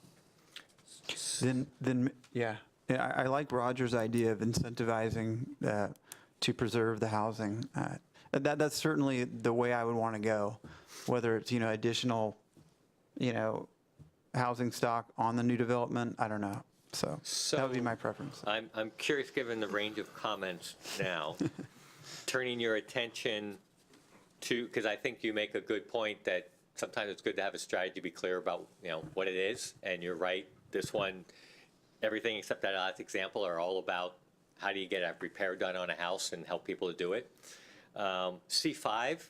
Then yeah, I like Roger's idea of incentivizing to preserve the housing. That's certainly the way I would want to go, whether it's, additional, housing stock on the new development, I don't know. So that would be my preference. I'm curious, given the range of comments now, turning your attention to, because I think you make a good point that sometimes it's good to have a strategy to be clear about, what it is. And you're right, this one, everything except that last example are all about how do you get a repair done on a house and help people to do it. C5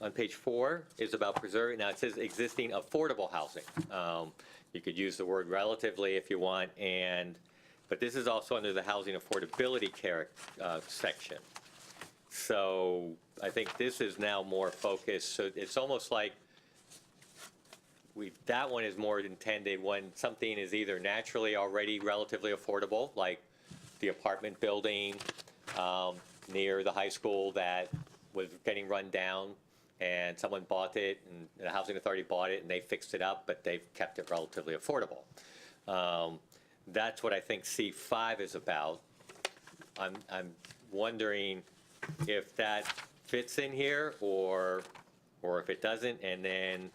on page 4 is about preserving, now it says existing affordable housing. You could use the word relatively if you want, but this is also under the housing affordability section. So I think this is now more focused, so it's almost like that one is more intended when something is either naturally already relatively affordable, like the apartment building near the high school that was getting run down, and someone bought it, and the housing authority bought it, and they fixed it up, but they've kept it relatively affordable. That's what I think C5 is about. I'm wondering if that fits in here, or if it doesn't, and then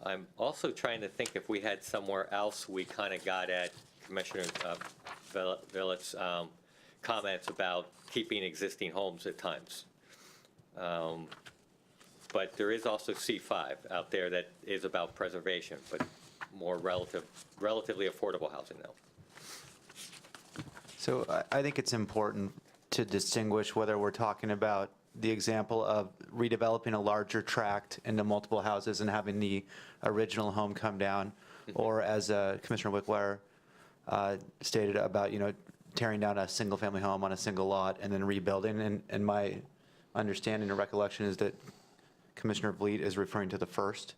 I'm also trying to think if we had somewhere else we kind of got at Commissioner Villett's comments about keeping existing homes at times. But there is also C5 out there that is about preservation, but more relatively affordable housing though. So I think it's important to distinguish whether we're talking about the example of redeveloping a larger tract into multiple houses and having the original home come down, or as Commissioner Wickwire stated about, tearing down a single-family home on a single lot and then rebuilding. And my understanding or recollection is that Commissioner Vliet is referring to the first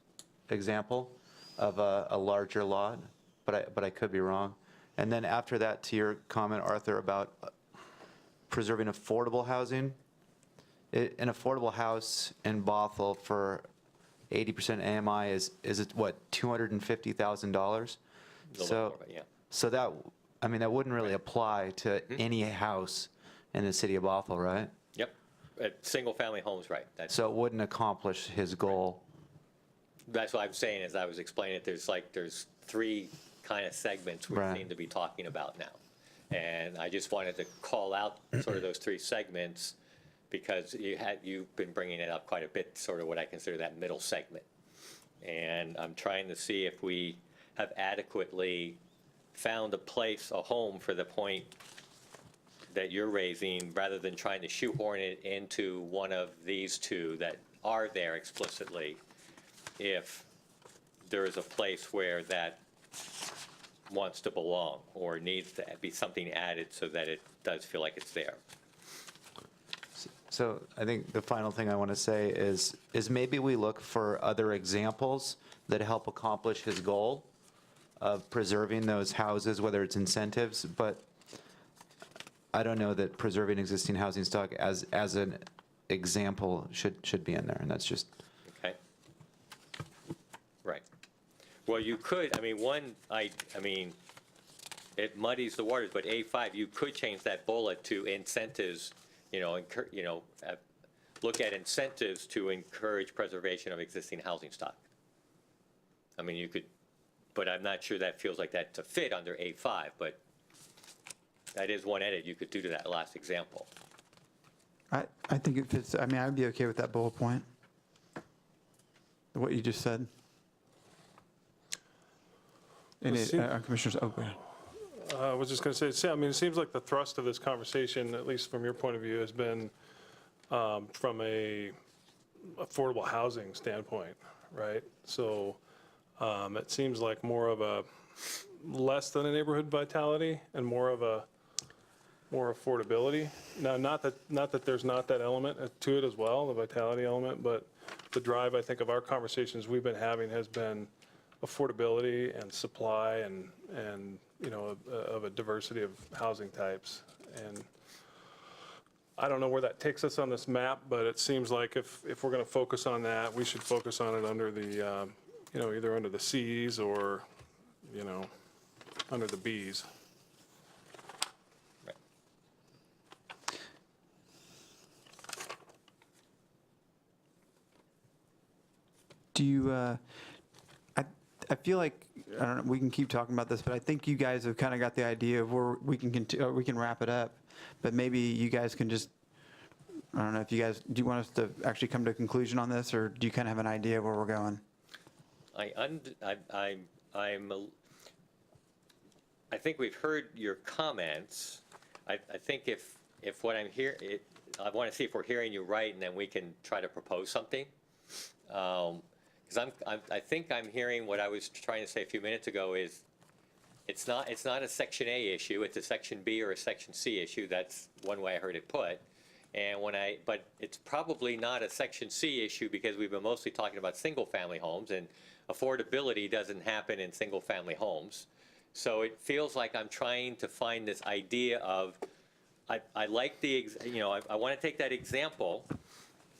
example of a larger lot, but I could be wrong. And then after that, to your comment, Arthur, about preserving affordable housing, an affordable house in Bothell for 80% AMI is it what, $250,000? So Yeah. so that, I mean, that wouldn't really apply to any house in the city of Bothell, right? Yep. Single-family homes, right. That's So it wouldn't accomplish his goal. what I'm saying as I was explaining it. There's three kind of segments we Right. seem to be talking about now. And I just wanted to call out sort of those three segments because you've been bringing it up quite a bit, sort of what I consider that middle segment. And I'm trying to see if we have adequately found a home for the point that you're raising, rather than trying to shoehorn it into one of these two that are there explicitly, if there is a place where that wants to belong or needs to be something added so that it does feel like it's there. So I think the final thing I want to say is maybe we look for other examples that help accomplish his goal of preserving those houses, whether it's incentives, but I don't know that preserving existing housing stock as an example should be in there, and that's just. Okay. Right. Well, you could, I mean, it muddies the waters, but A5, you could change that bullet to incentives, look at incentives to encourage preservation of existing housing stock. I mean, you could, but I'm not sure that feels like that to fit under A5, but that is one edit you could do to that last example. I think it fits, I mean, I'd be okay with that bullet point. What you just said. And Well, Commissioners, go ahead. I was just going to say, it seems like the thrust of this conversation, at least from your point of view, has been from a affordable housing standpoint, right? So it seems like more of a less than a neighborhood vitality and more affordability. Now, not that there's not that element to it as well, the vitality element, but the drive, I think, of our conversations we've been having has been affordability and supply and of a diversity of housing types. And I don't know where that takes us on this map, but it seems like if we're going to focus on that, we should focus on it under the, either under the Cs or, under the Bs. Right. Do you, I feel like, I don't know, we can keep talking about this, but I think you guys have kind of got the idea of where we can wrap it up, but maybe you guys can just, I don't know if you guys, do you want us to actually come to a conclusion on this, or do you kind of have an idea of where we're going? I think we've heard your comments. I think if what I'm hearing, I want to see if we're hearing you right, and then we can try to propose something. Because I think I'm hearing what I was trying to say a few minutes ago is it's not a Section A issue, it's a Section B or a Section C issue. That's one way I heard it put. And but it's probably not a Section C issue because we've been mostly talking about single-family homes, and affordability doesn't happen in single-family homes. So it feels like I'm trying to find this idea of, I like the, I want to take that example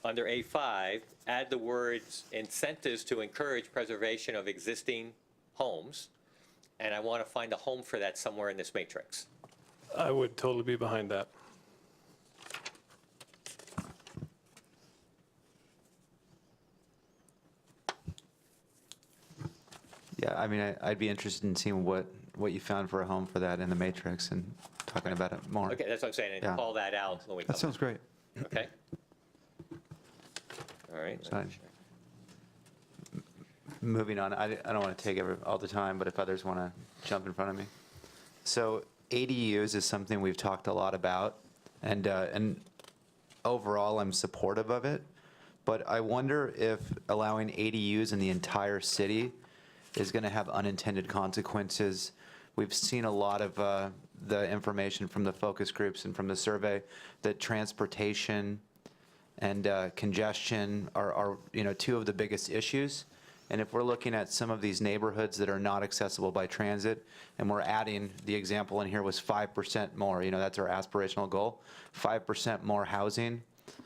under A5, add the words incentives to encourage preservation of existing homes, and I want to find a home for that somewhere in this matrix. I would totally be behind that. Yeah, I mean, I'd be interested in seeing what you found for a home for that in the matrix and talking about it more. Okay, that's what I'm saying, and Yeah. call that out when we come. That sounds great. Okay? All right. So moving on, I don't want to take all the time, but if others want to jump in front of me. So ADUs is something we've talked a lot about, and overall, I'm supportive of it. But I wonder if allowing ADUs in the entire city is going to have unintended consequences. We've seen a lot of the information from the focus groups and from the survey that transportation and congestion are two of the biggest issues. And if we're looking at some of these neighborhoods that are not accessible by transit, and we're adding, the example in here was 5% more, that's our aspirational goal, 5% more housing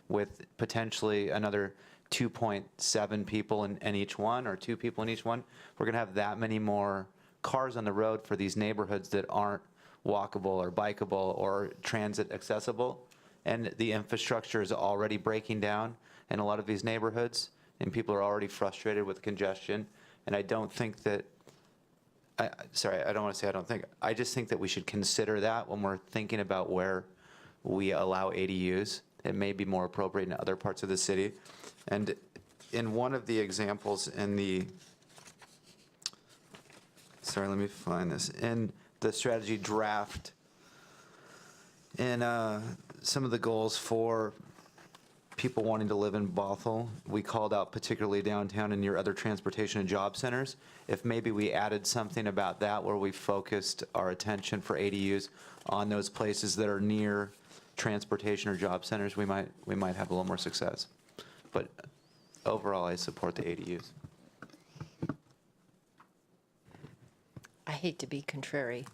with potentially another 2.7 people in each one, or 2 people in each one, we're gonna have that many more cars on the road for these neighborhoods that aren't walkable or bikeable or transit accessible. And the infrastructure is already breaking down in a lot of these neighborhoods, and people are already frustrated with congestion. And I don't think that, I don't want to say I don't think, I just think that we should consider that when we're thinking about where we allow ADUs. It may be more appropriate in other parts of the city. And in one of the examples in the, let me find this, in the strategy draft, in some of the goals for people wanting to live in Bothell, we called out particularly downtown and near other transportation and job centers. If maybe we added something about that where we focused our attention for ADUs on those places that are near transportation or job centers, we might have a little more success. But overall, I support the ADUs. I hate to be contrary.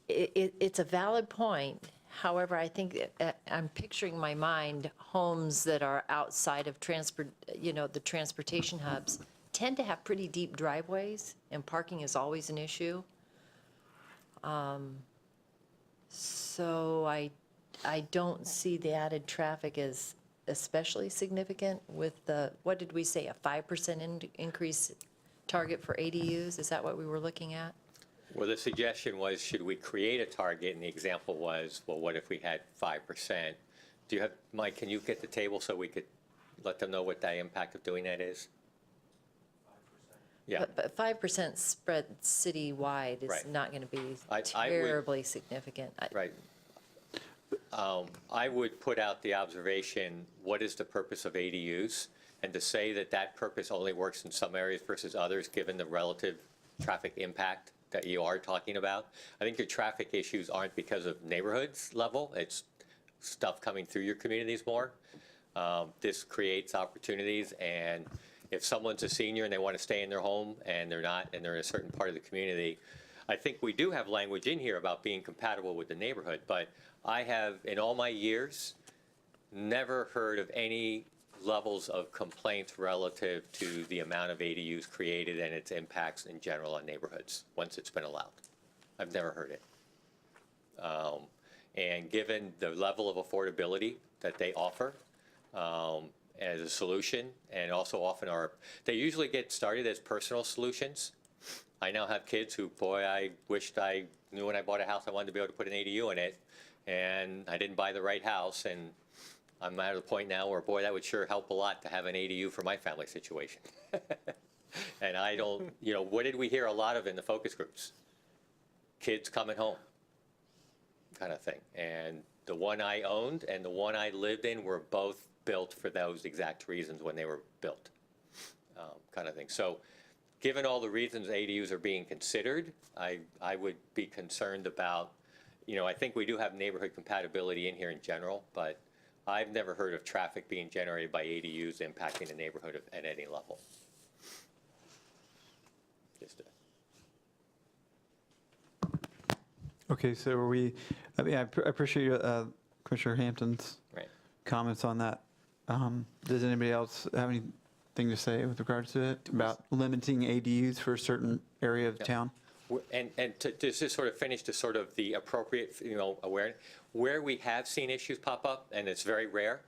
It's a valid point. However, I think I'm picturing in my mind homes that are outside of the transportation hubs tend to have pretty deep driveways, and parking is always an issue. So I don't see the added traffic as especially significant with the, what did we say, a 5% increase target for ADUs? Is that what we were looking at? Well, the suggestion was, should we create a target? And the example was, well, what if we had 5%? Do you have, Mike, can you get the table so we could let them know what the impact of doing that is? 5%? Yeah. But 5% spread citywide is Right. not going to be I would- terribly significant. Right. I would put out the observation, what is the purpose of ADUs? And to say that that purpose only works in some areas versus others, given the relative traffic impact that you are talking about. I think your traffic issues aren't because of neighborhoods level. It's stuff coming through your communities more. This creates opportunities, and if someone's a senior and they want to stay in their home and they're not, and they're in a certain part of the community, I think we do have language in here about being compatible with the neighborhood, but I have, in all my years, never heard of any levels of complaints relative to the amount of ADUs created and its impacts in general on neighborhoods once it's been allowed. I've never heard it. And given the level of affordability that they offer as a solution, and also often they usually get started as personal solutions. I now have kids who, boy, I wished I knew when I bought a house I wanted to be able to put an ADU in it, and I didn't buy the right house, and I'm at a point now where, boy, that would sure help a lot to have an ADU for my family situation. And I don't, what did we hear a lot of in the focus groups? Kids coming home, kind of thing. And the one I owned and the one I lived in were both built for those exact reasons when they were built, kind of thing. So given all the reasons ADUs are being considered, I would be concerned about, I think we do have neighborhood compatibility in here in general, but I've never heard of traffic being generated by ADUs impacting the neighborhood at any level. Just Okay, so I appreciate Commissioner Hampton's right. comments on that. Does anybody else have anything to say with regards to it, about limiting ADUs for a certain area of town? And to just sort of finish to sort of the appropriate, awareness, where we have seen issues pop up, and it's very rare,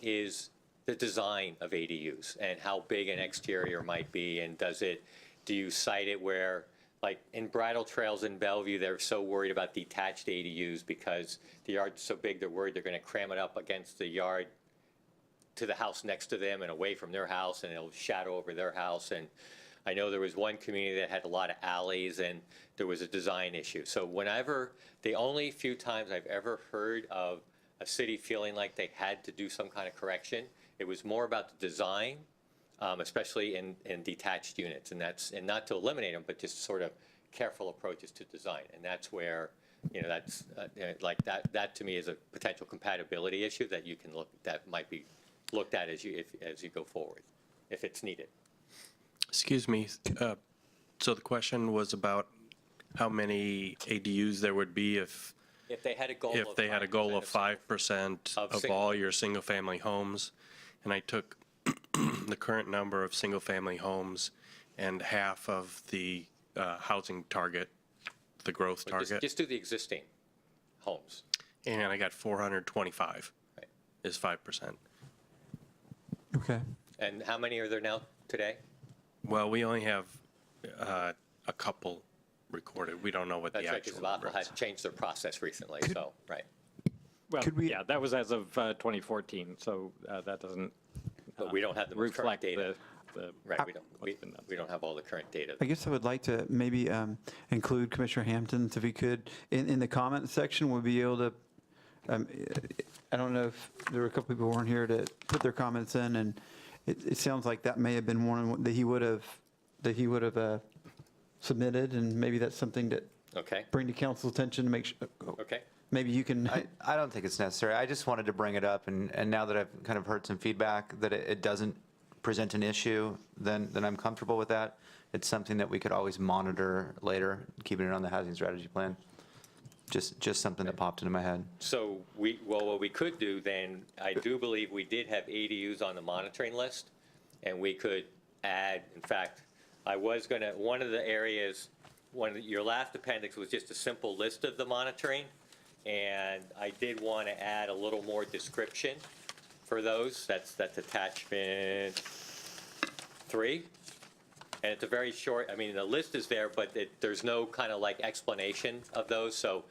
is the design of ADUs and how big an exterior might be, and do you site it where, like in Bridle Trails in Bellevue, they're so worried about detached ADUs because the yard's so big, they're worried they're going to cram it up against the yard to the house next to them and away from their house, and it'll shadow over their house. And I know there was one community that had a lot of alleys, and there was a design issue. So the only few times I've ever heard of a city feeling like they had to do some kind of correction, it was more about the design, especially in detached units. And not to eliminate them, but just sort of careful approaches to design. And that's where, that's like that to me is a potential compatibility issue that might be looked at as you go forward, if it's needed. Excuse me. So the question was about how many ADUs there would be if they had a goal of 5% of all your single-family homes, and I took the current number of single-family homes and half of the housing target, the growth target, Just do the existing homes. and I got 425 Right. is 5%. Okay. And how many are there now today? Well, we only have a couple recorded. We don't know what That's the right, actual because number Bothell is. has changed their process recently, so, right. Well, Could we- yeah, that was as of 2014, so that doesn't But we don't have the most current reflect data. the. Right, we what's been done. don't have all the current data. I guess I would like to maybe include Commissioner Hamptons, if he could, in the comment section, we'll be able to, I don't know if there were a couple people who weren't here to put their comments in, and it sounds like that may have been one that he would have submitted, and maybe that's something that Okay, bring to council's attention to make sure, okay. maybe you can, I don't think it's necessary. I just wanted to bring it up, and now that I've kind of heard some feedback that it doesn't present an issue, then I'm comfortable with that. It's something that we could always monitor later, keeping it on the housing strategy plan. Just something that popped into my head. So what we could do then, I do believe we did have ADUs on the monitoring list, and we could add, in fact, I was going to, one of the areas, your last appendix was just a simple list of the monitoring, and I did want to add a little more description for those. That's attachment 3. And it's a very short, I mean, the list is there, but there's no kind of like explanation of those. So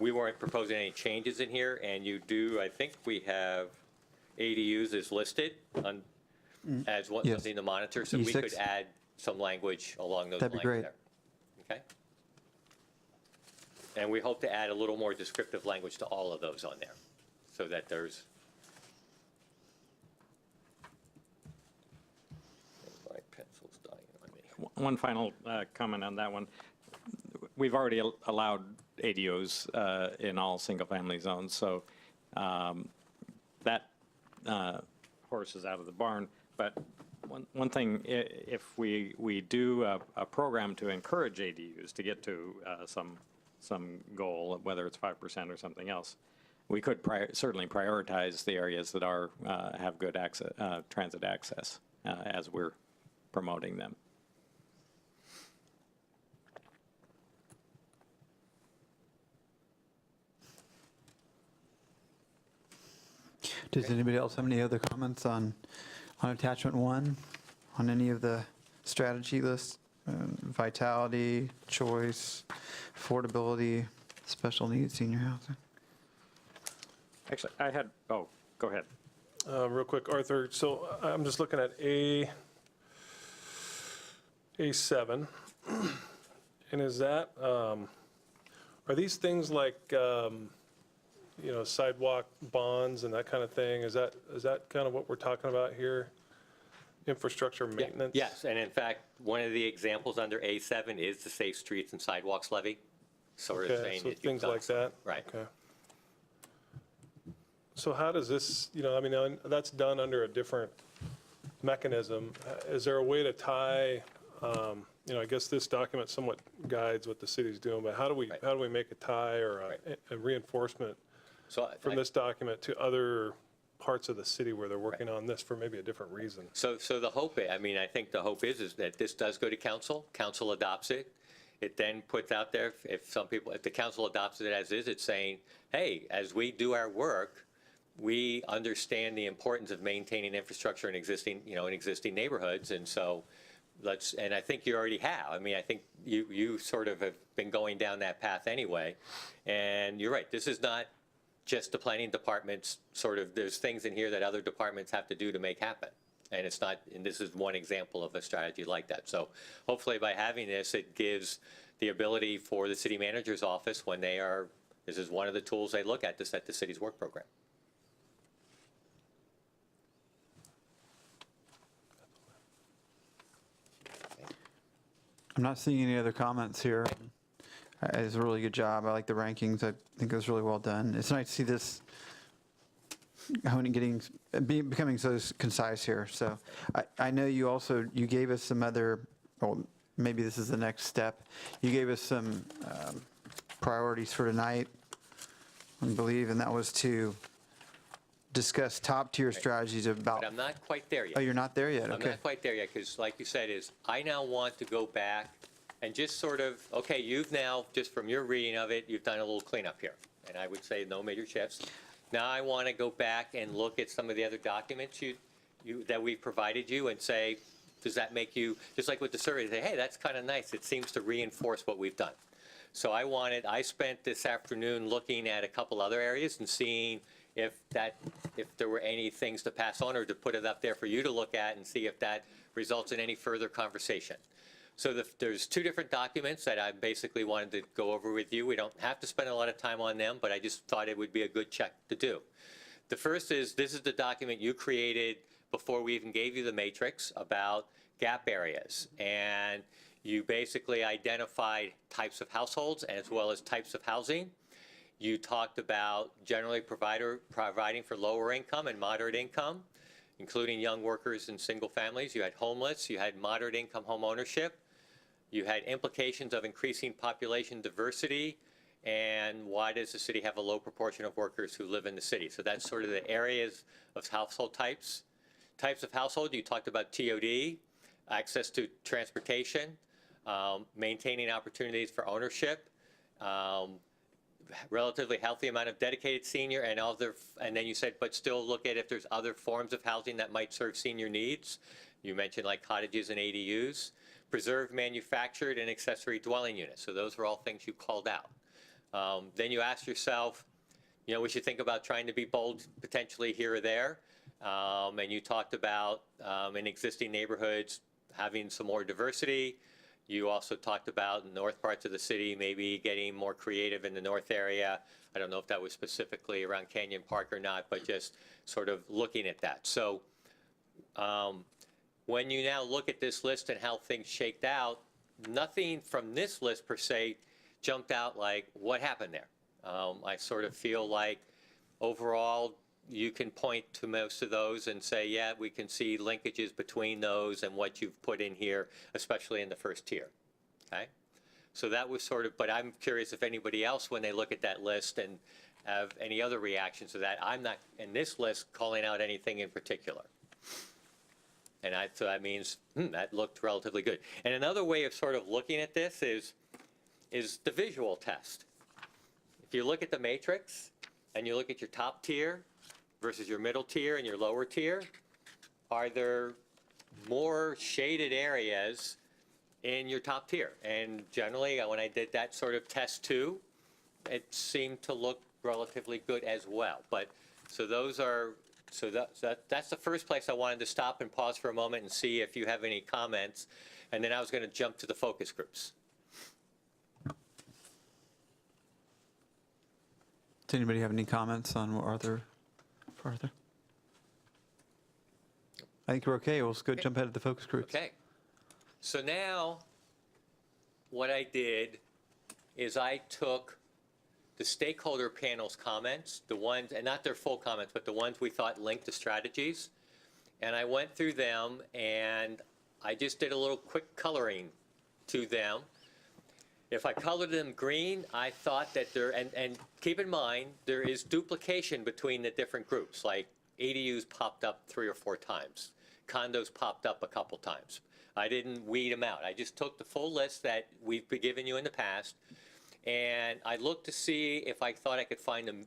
we weren't proposing any changes in here. And you do, I think we have ADUs is listed as Yes. something to monitor. So we E6. could add some language along those That'd lines be great. there. Okay? And we hope to add a little more descriptive language to all of those on there so that there's. My pencil's dying on me. One final comment on that one. We've already allowed ADUs in all single-family zones, so that horse is out of the barn. But one thing, if we do a program to encourage ADUs to get to some goal, whether it's 5% or something else, we could certainly prioritize the areas that have good access, transit access as we're promoting them. does anybody else have any other comments on attachment 1, on any of the strategy lists? Vitality, choice, affordability, special needs, senior housing? Actually, go ahead. Real quick, Arthur, so I'm just looking at A7, and is that, are these things like, sidewalk bonds and that kind of thing? Is that kind of what we're talking about here? Infrastructure maintenance? Yes, and in fact, one of the examples under A7 is the Safe Streets and Sidewalks Levy. Sort of Okay, saying so that you've things got like some- that? Right. Okay. So how does this, that's done under a different mechanism. Is there a way to tie, I guess this document somewhat guides what the city's doing, but how do we make a tie or a reinforcement So from this document to other parts of the city where they're working on this for maybe a different reason? So the hope, I think the hope is that this does go to council. Council adopts it. It then puts out there, if the council adopts it as is, it's saying, hey, as we do our work, we understand the importance of maintaining infrastructure in existing, in existing neighborhoods, and so and I think you already have. I mean, I think you sort of have been going down that path anyway, and you're right, this is not just the planning department's there's things in here that other departments have to do to make happen. And it's not, and this is one example of a strategy like that. So hopefully by having this, it gives the ability for the city manager's office this is one of the tools they look at to set the city's work program. I'm not seeing any other comments here. It's a really good job. I like the rankings. I think it was really well done. It's nice to see this becoming so concise here. So I know you gave us some other, well, maybe this is the next step. You gave us some priorities for tonight, I believe, and that was to discuss top-tier strategies about. But I'm not quite there yet. Oh, you're not there yet? I'm Okay. not quite there yet, because like you said, I now want to go back and just okay, you've now, just from your reading of it, you've done a little cleanup here. And I would say no major shifts. Now I want to go back and look at some of the other documents that we've provided you and say, does that make you, just like with the survey, say, hey, that's kind of nice. It seems to reinforce what we've done. So I spent this afternoon looking at a couple other areas and seeing if there were any things to pass on or to put it up there for you to look at and see if that results in any further conversation. So there's two different documents that I basically wanted to go over with you. We don't have to spend a lot of time on them, but I just thought it would be a good check to do. The first is, this is the document you created before we even gave you the matrix about gap areas. And you basically identified types of households as well as types of housing. You talked about generally providing for lower income and moderate income, including young workers and single families. You had homeless, you had moderate income home ownership. You had implications of increasing population diversity, and why does the city have a low proportion of workers who live in the city? So that's sort of the areas of household types. Types of household, you talked about TOD, access to transportation, maintaining opportunities for ownership, relatively healthy amount of dedicated senior, and then you said, but still look at if there's other forms of housing that might serve senior needs. You mentioned like cottages and ADUs. Preserve manufactured and accessory dwelling units. So those are all things you called out. Then you asked yourself, we should think about trying to be bold potentially here or there. And you talked about in existing neighborhoods having some more diversity. You also talked about north parts of the city maybe getting more creative in the north area. I don't know if that was specifically around Canyon Park or not, but just sort of looking at that. So when you now look at this list and how things shaked out, nothing from this list per se jumped out like, what happened there? I sort of feel like overall you can point to most of those and say, yeah, we can see linkages between those and what you've put in here, especially in the first tier. Okay? So that was sort of, but I'm curious if anybody else, when they look at that list and have any other reactions to that, I'm not in this list calling out anything in particular. And so that means that looked relatively good. And another way of sort of looking at this is the visual test. If you look at the matrix and you look at your top tier versus your middle tier and your lower tier, are there more shaded areas in your top tier? And generally, when I did that sort of test too, it seemed to look relatively good as well. But so those are, so that's the first place I wanted to stop and pause for a moment and see if you have any comments. And then I was going to jump to the focus groups. Does anybody have any comments on what Arthur? I think we're okay. We'll just go jump ahead to the focus groups. Okay. So now what I did is I took the stakeholder panel's comments, the ones, and not their full comments, but the ones we thought linked to strategies, and I went through them and I just did a little quick coloring to them. If I colored them green, I thought that and keep in mind, there is duplication between the different groups, like ADUs popped up 3 or 4 times. Condos popped up a couple times. I didn't weed them out. I just took the full list that we've given you in the past, and I looked to see if I thought I could find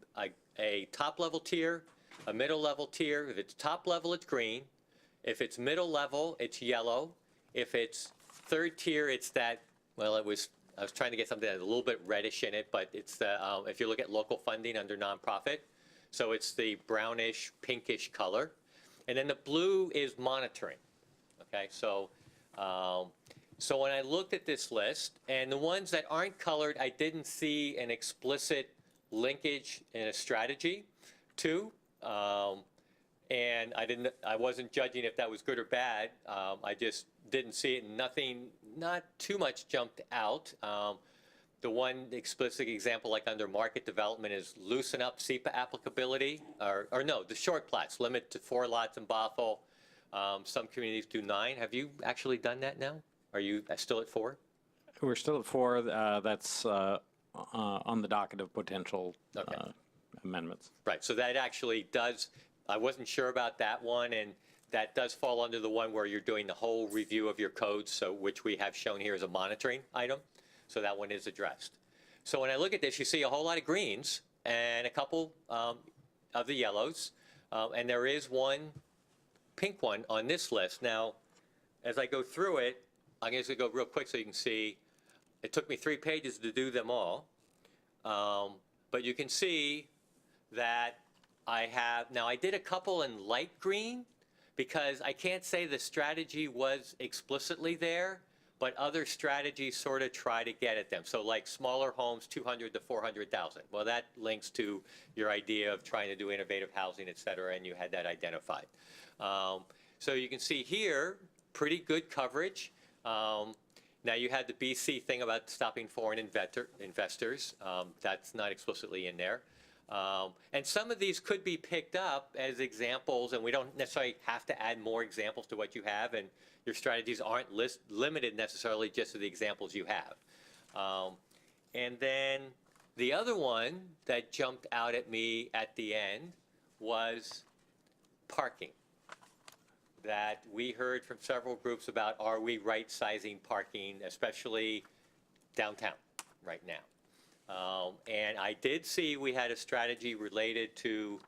a top-level tier, a middle level tier. If it's top level, it's green. If it's middle level, it's yellow. If it's third tier, it's that, well, I was trying to get something that's a little bit reddish in it, but it's the, if you look at local funding under nonprofit, so it's the brownish, pinkish color. And then the blue is monitoring, okay? So when I looked at this list, and the ones that aren't colored, I didn't see an explicit linkage in a strategy to. And I wasn't judging if that was good or bad. I just didn't see it, and not too much jumped out. The one explicit example, like under market development, is loosen up SEPA applicability, or no, the short plats, limit to 4 lots in Bothell. Some communities do 9. Have you actually done that now? Are you still at 4? We're still at 4. That's on the docket of potential amendments. Right, so that actually does, I wasn't sure about that one, and that does fall under the one where you're doing the whole review of your codes, so which we have shown here as a monitoring item. So that one is addressed. So when I look at this, you see a whole lot of greens and a couple of the yellows, and there is one pink one on this list. Now, as I go through it, I'm just gonna go real quick so you can see. It took me 3 pages to do them all, but you can see that I did a couple in light green because I can't say the strategy was explicitly there, but other strategies sort of try to get at them. So like smaller homes, 200 to 400,000. Well, that links to your idea of trying to do innovative housing, et cetera, and you had that identified. So you can see here, pretty good coverage. Now you had the BC thing about stopping foreign investors. That's not explicitly in there. And some of these could be picked up as examples, and we don't necessarily have to add more examples to what you have, and your strategies aren't limited necessarily just to the examples you have. And then the other one that jumped out at me at the end was parking. That we heard from several groups about, are we right-sizing parking, especially downtown right now? And I did see we had a strategy related to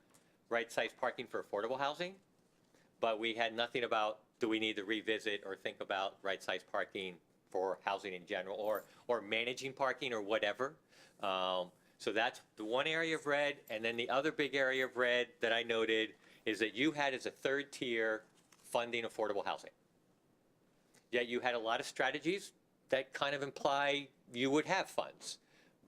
right-sized parking for affordable housing, but we had nothing about, do we need to revisit or think about right-sized parking for housing in general, or managing parking or whatever. So that's the one area of red, and then the other big area of red that I noted is that you had as a third tier funding affordable housing. Yet you had a lot of strategies that kind of imply you would have funds.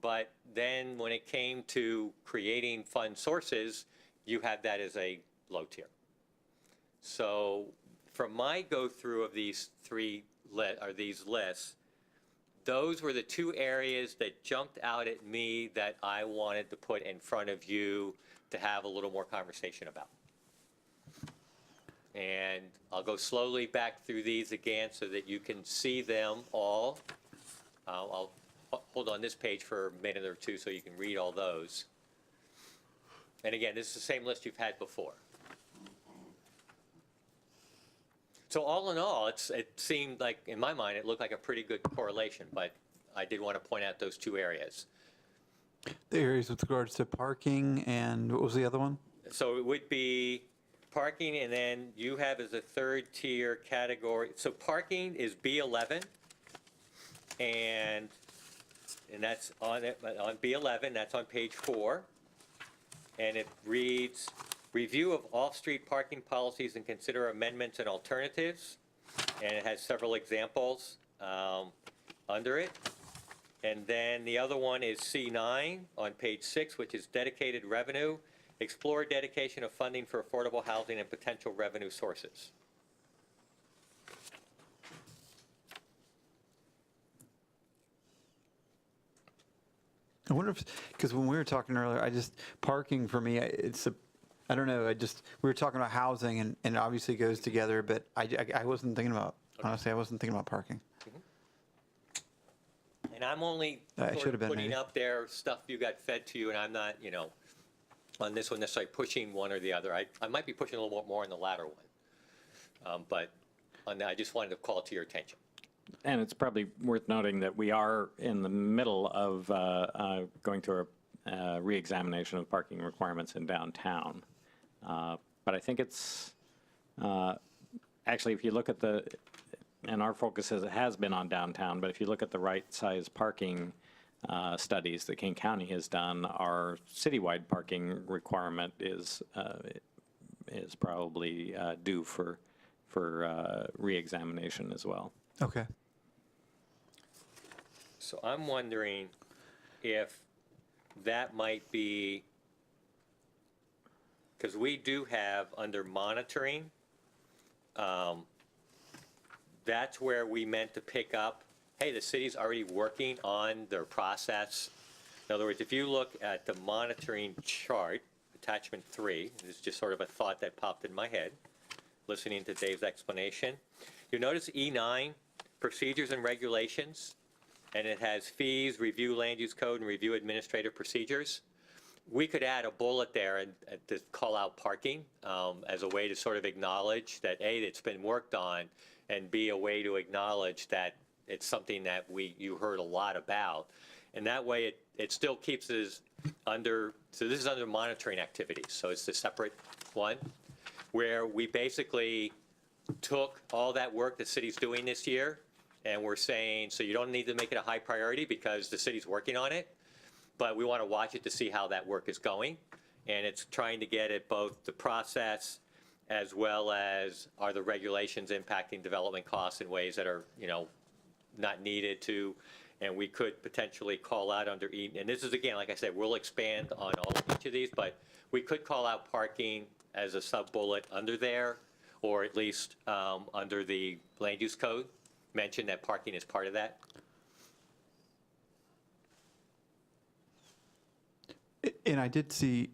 But then when it came to creating fund sources, you had that as a low tier. So from my go through of these these lists, those were the 2 areas that jumped out at me that I wanted to put in front of you to have a little more conversation about. And I'll go slowly back through these again so that you can see them all. I'll hold on this page for a minute or 2 so you can read all those. And again, this is the same list you've had before. So all in all, it seemed like, in my mind, it looked like a pretty good correlation, but I did want to point out those 2 areas. The areas with regards to parking and what was the other one? So it would be parking, and then you have as a third tier category. So parking is B11, and that's on B11. That's on page 4, and it reads, review of off-street parking policies and consider amendments and alternatives, and it has several examples under it. And then the other one is C9 on page 6, which is dedicated revenue. Explore dedication of funding for affordable housing and potential revenue sources. I wonder if, because when we were talking earlier, parking for me, I don't know, we were talking about housing and it obviously goes together, but I wasn't thinking about, honestly, I wasn't thinking about parking. And I'm only should have been putting maybe. up there stuff you got fed to you, and I'm not, on this one necessarily pushing one or the other. I might be pushing a little more on the latter one. But on that, I just wanted to call it to your attention. And it's probably worth noting that we are in the middle of going through a re-examination of parking requirements in downtown. But I think it's, actually, if you look at and our focus has been on downtown, but if you look at the right size parking studies that King County has done, our citywide parking requirement is probably due for reexamination as well. Okay. So I'm wondering if that might be, because we do have under monitoring, that's where we meant to pick up, hey, the city's already working on their process. In other words, if you look at the monitoring chart, attachment 3, this is just sort of a thought that popped in my head, listening to Dave's explanation. You notice E9, procedures and regulations, and it has fees, review land use code, and review administrative procedures. We could add a bullet there and to call out parking as a way to sort of acknowledge that A, it's been worked on, and B, a way to acknowledge that it's something that you heard a lot about. And that way it still keeps us under, so this is under monitoring activities. So it's the separate one where we basically took all that work the city's doing this year and we're saying, so you don't need to make it a high priority because the city's working on it, but we want to watch it to see how that work is going. And it's trying to get at both the process as well as are the regulations impacting development costs in ways that are, not needed to, and we could potentially call out under E, and this is, again, like I said, we'll expand on all of each of these, but we could call out parking as a sub-bullet under there, or at least under the land use code, mention that parking is part of that. And I did see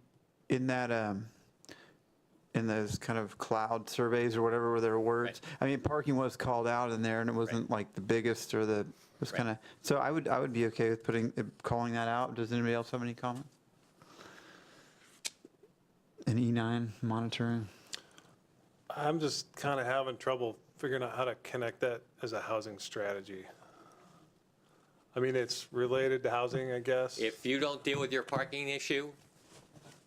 in that, in those kind of cloud surveys or whatever, where there were words, Right. I mean, parking was called out in there and it wasn't like the biggest or it was Right. kind of, so I would be okay with calling that out. Does anybody else have any comment? An E9 monitoring? I'm just kind of having trouble figuring out how to connect that as a housing strategy. I mean, it's related to housing, I guess. If you don't deal with your parking issue,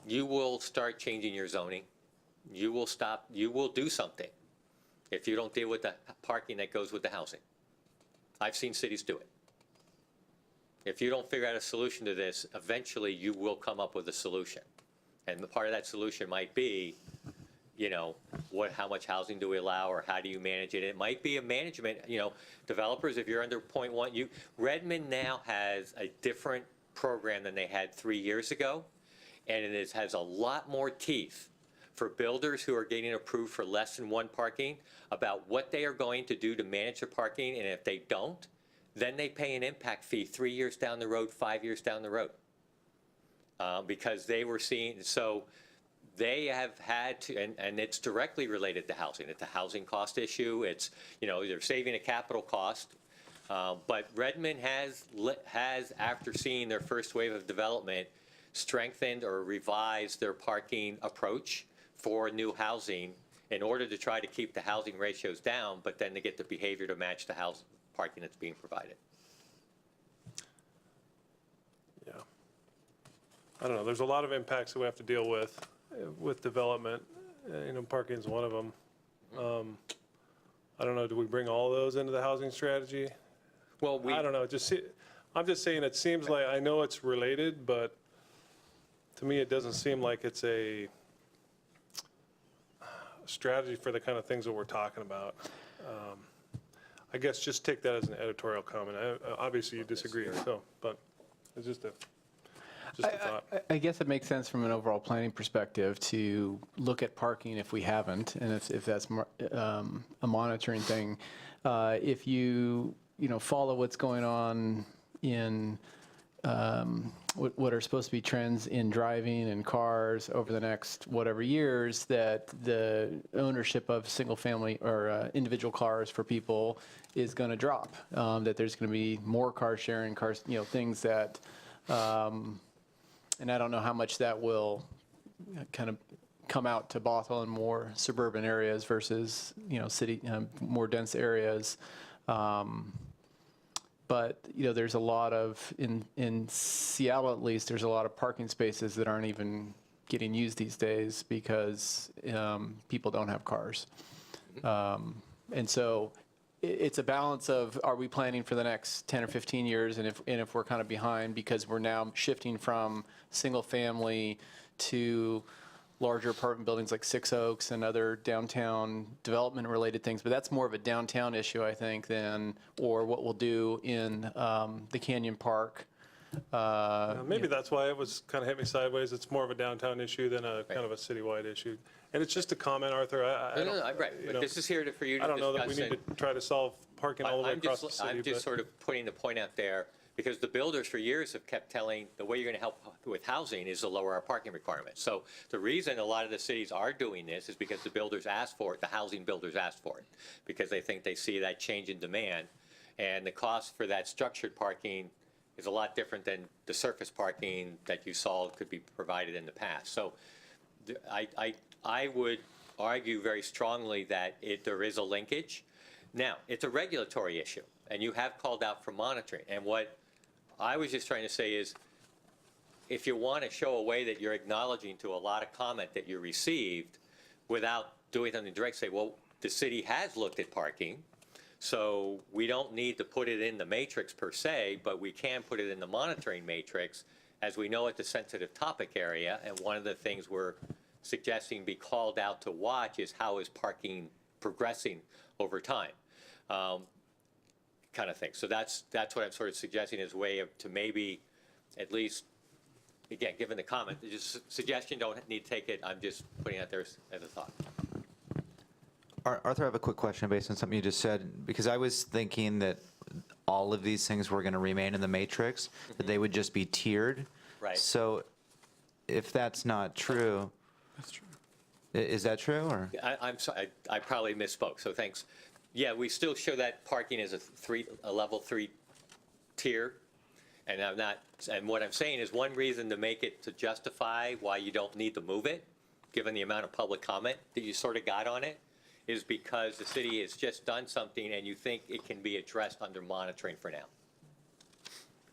you will start changing your zoning. You will do something if you don't deal with the parking that goes with the housing. I've seen cities do it. If you don't figure out a solution to this, eventually you will come up with a solution. And the part of that solution might be, how much housing do we allow or how do you manage it? It might be a management, developers, if you're under 0.1, Redmond now has a different program than they had 3 years ago. And it has a lot more teeth for builders who are getting approved for less than one parking about what they are going to do to manage the parking, and if they don't, then they pay an impact fee 3 years down the road, 5 years down the road. Because they were seeing, so they have had to, and it's directly related to housing. It's a housing cost issue. It's, they're saving a capital cost. But Redmond has, after seeing their first wave of development, strengthened or revised their parking approach for new housing in order to try to keep the housing ratios down, but then to get the behavior to match the house parking that's being provided. Yeah. I don't know, there's a lot of impacts that we have to deal with development. Parking is one of them. I don't know, do we bring all those into the housing strategy? Well, I don't know, I'm just saying it seems like, I know it's related, but to me, it doesn't seem like it's a strategy for the kind of things that we're talking about. I guess just take that as an editorial comment. Obviously, you disagree, but it's just a thought. I guess it makes sense from an overall planning perspective to look at parking if we haven't, and if that's a monitoring thing. If you follow what's going on in what are supposed to be trends in driving and cars over the next whatever years, that the ownership of single family or individual cars for people is going to drop, that there's going to be more car sharing, things that, and I don't know how much that will kind of come out to Bothell and more suburban areas versus, city, more dense areas. But, there's a lot of, in Seattle at least, there's a lot of parking spaces that aren't even getting used these days because people don't have cars. And so it's a balance of, are we planning for the next 10 or 15 years? And if we're kind of behind because we're now shifting from single family to larger apartment buildings like Six Oaks and other downtown development related things, but that's more of a downtown issue, I think, or what we'll do in the Canyon Park. Maybe that's why it was kind of hit me sideways. It's more of a downtown issue than a kind of a citywide issue. And it's just a comment, Arthur. No, right, but this is here for you to I don't know discuss. that we need and to try to solve parking all the way across the city. I'm just sort of putting the point out there, because the builders for years have kept telling, the way you're going to help with housing is to lower our parking requirements. So the reason a lot of the cities are doing this is because the builders asked for it, the housing builders asked for it, because they think they see that change in demand. And the cost for that structured parking is a lot different than the surface parking that you saw could be provided in the past. So I would argue very strongly that there is a linkage. Now, it's a regulatory issue, and you have called out for monitoring. And what I was just trying to say is, if you want to show a way that you're acknowledging to a lot of comment that you received without doing something direct, say, well, the city has looked at parking, so we don't need to put it in the matrix per se, but we can put it in the monitoring matrix, as we know it's a sensitive topic area. And one of the things we're suggesting be called out to watch is how is parking progressing over time, kind of thing. So that's what I'm sort of suggesting as a way to maybe at least, again, given the comment, just suggestion, don't need to take it. I'm just putting it out there as a thought. Arthur, I have a quick question based on something you just said, because I was thinking that all of these things were going to remain in the matrix, that they would just be tiered. Right. So if that's not true. That's true. Is that true, or? I'm sorry, I probably misspoke, so thanks. Yeah, we still show that parking as a level 3 tier, and and what I'm saying is one reason to make it to justify why you don't need to move it, given the amount of public comment that you sort of got on it, is because the city has just done something and you think it can be addressed under monitoring for now.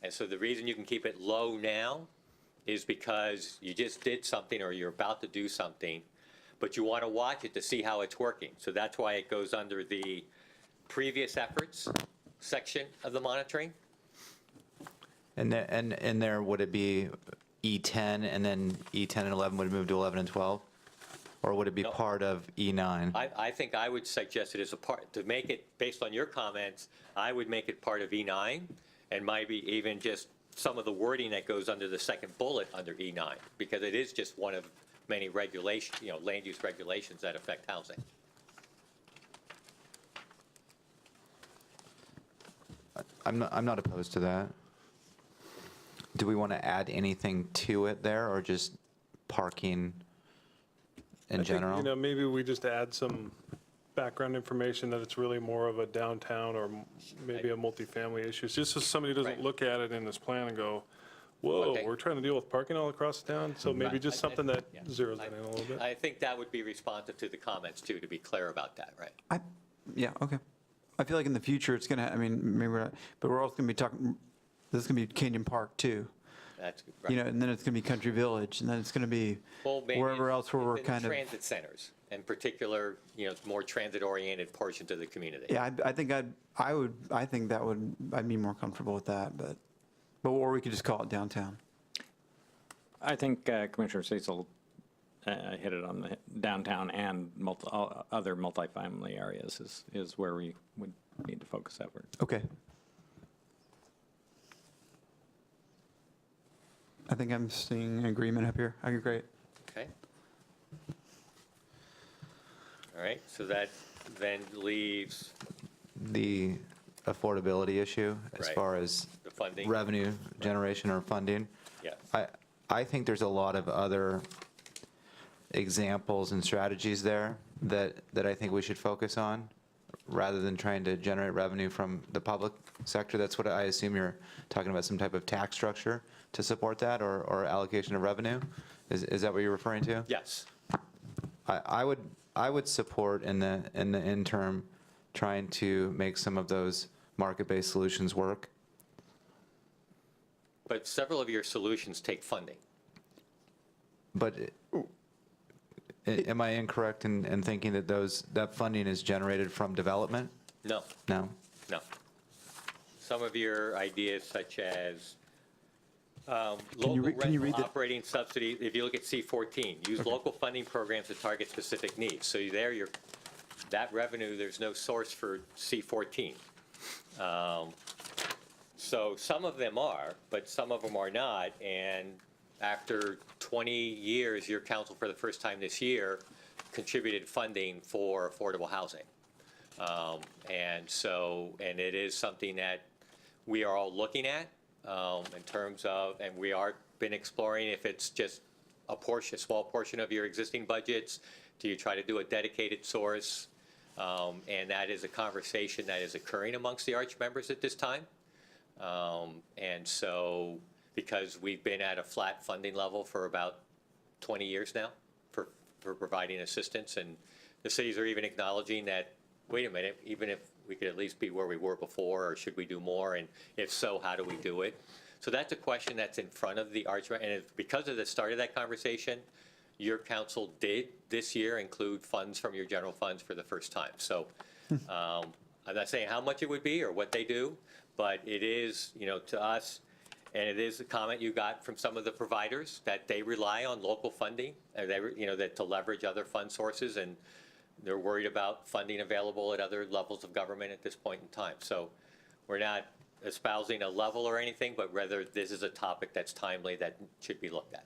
And so the reason you can keep it low now is because you just did something or you're about to do something, but you want to watch it to see how it's working. So that's why it goes under the previous efforts section of the monitoring. And there, would it be E10 and then E10 and 11 would move to 11 and 12? Or would it be part of E9? I think I would suggest it as a part, to make it, based on your comments, I would make it part of E9 and maybe even just some of the wording that goes under the second bullet under E9, because it is just one of many regulations, land use regulations that affect housing. I'm not opposed to that. Do we want to add anything to it there, or just parking in general? I think, maybe we just add some background information that it's really more of a downtown or maybe a multifamily issue. It's just so somebody doesn't Right. look at it in this plan and go, whoa, Okay. we're trying to deal with parking all across town? So maybe Right. just something that Yeah. zeroes that in a little bit. I think that would be responsive to the comments too, to be clear about that, right? Yeah, okay. I feel like in the future, it's going to, maybe we're not, but we're also going to be talking, this is going to be Canyon Park too. That's right. And then it's going to be Country Village, and then it's going to be Well, maybe wherever else where we're within the kind of. transit centers, in particular, more transit-oriented portions of the community. Yeah, I think I'd be more comfortable with that, but or we could just call it downtown. I think Commissioner Cecil hit it on the downtown and other multifamily areas is where we would need to focus effort. Okay. I think I'm seeing agreement up here. Okay, great. Okay. All right, so that then leaves The affordability issue as Right. far as the funding. revenue generation or funding. Yeah. I think there's a lot of other examples and strategies there that I think we should focus on, rather than trying to generate revenue from the public sector. That's what I assume you're talking about, some type of tax structure to support that, or allocation of revenue? Is that what you're referring to? Yes. I would support in the interim trying to make some of those market-based solutions work. But several of your solutions take funding. But am I incorrect in thinking that that funding is generated from development? No, No? no. Some of your ideas such as local can you rental read the- operating subsidy, if you look at C14, use local funding programs to target specific needs. So there, that revenue, there's no source for C14. So some of them are, but some of them are not. And after 20 years, your council, for the first time this year, contributed funding for affordable housing. And it is something that we are all looking at in terms of, and we are been exploring if it's just a small portion of your existing budgets. Do you try to do a dedicated source? And that is a conversation that is occurring amongst the Arch members at this time. And so, because we've been at a flat funding level for about 20 years now for providing assistance, and the cities are even acknowledging that, wait a minute, even if we could at least be where we were before, or should we do more, and if so, how do we do it? So that's a question that's in front of the Arch, and because of the start of that conversation, your council did this year include funds from your general funds for the first time. So I'm not saying how much it would be or what they do, but it is, to us, and it is a comment you got from some of the providers that they rely on local funding, that to leverage other fund sources, and they're worried about funding available at other levels of government at this point in time. So we're not espousing a level or anything, but rather this is a topic that's timely that should be looked at.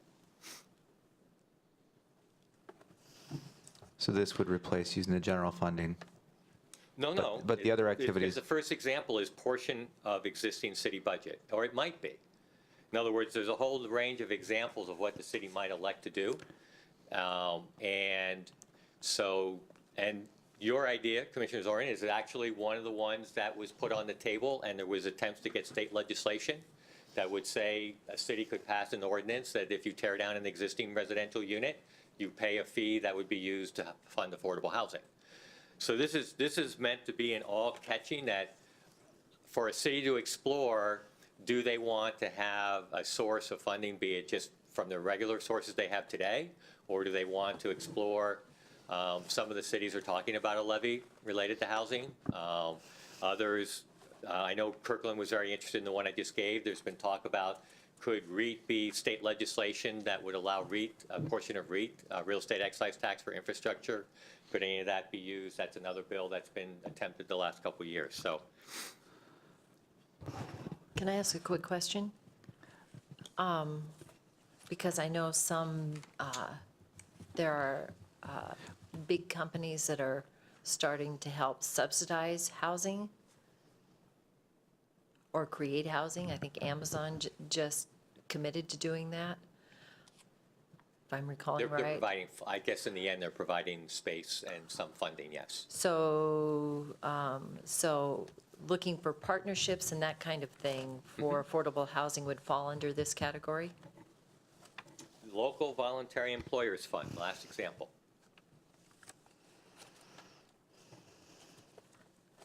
So this would replace using the general funding? No. But the other activities- The first example is portion of existing city budget, or it might be. In other words, there's a whole range of examples of what the city might elect to do. And your idea, Commissioner Zorin, is actually one of the ones that was put on the table, and there was attempts to get state legislation that would say a city could pass an ordinance that if you tear down an existing residential unit, you pay a fee that would be used to fund affordable housing. So this is meant to be an all-catching, that for a city to explore, do they want to have a source of funding, be it just from the regular sources they have today, or do they want to explore, some of the cities are talking about a levy related to housing. Others, I know Kirkland was very interested in the one I just gave. There's been talk about, could REIT be state legislation that would allow REIT, a portion of REIT, real estate excise tax for infrastructure? Could any of that be used? That's another bill that's been attempted the last couple of years. So, Can I ask a quick question? Because I know there are big companies that are starting to help subsidize housing or create housing. I think Amazon just committed to doing that, if I'm recalling they're right. providing, I guess in the end, they're providing space and some funding, yes. So looking for partnerships and that kind of thing for affordable housing would fall under this category? Local Voluntary Employers Fund, last example.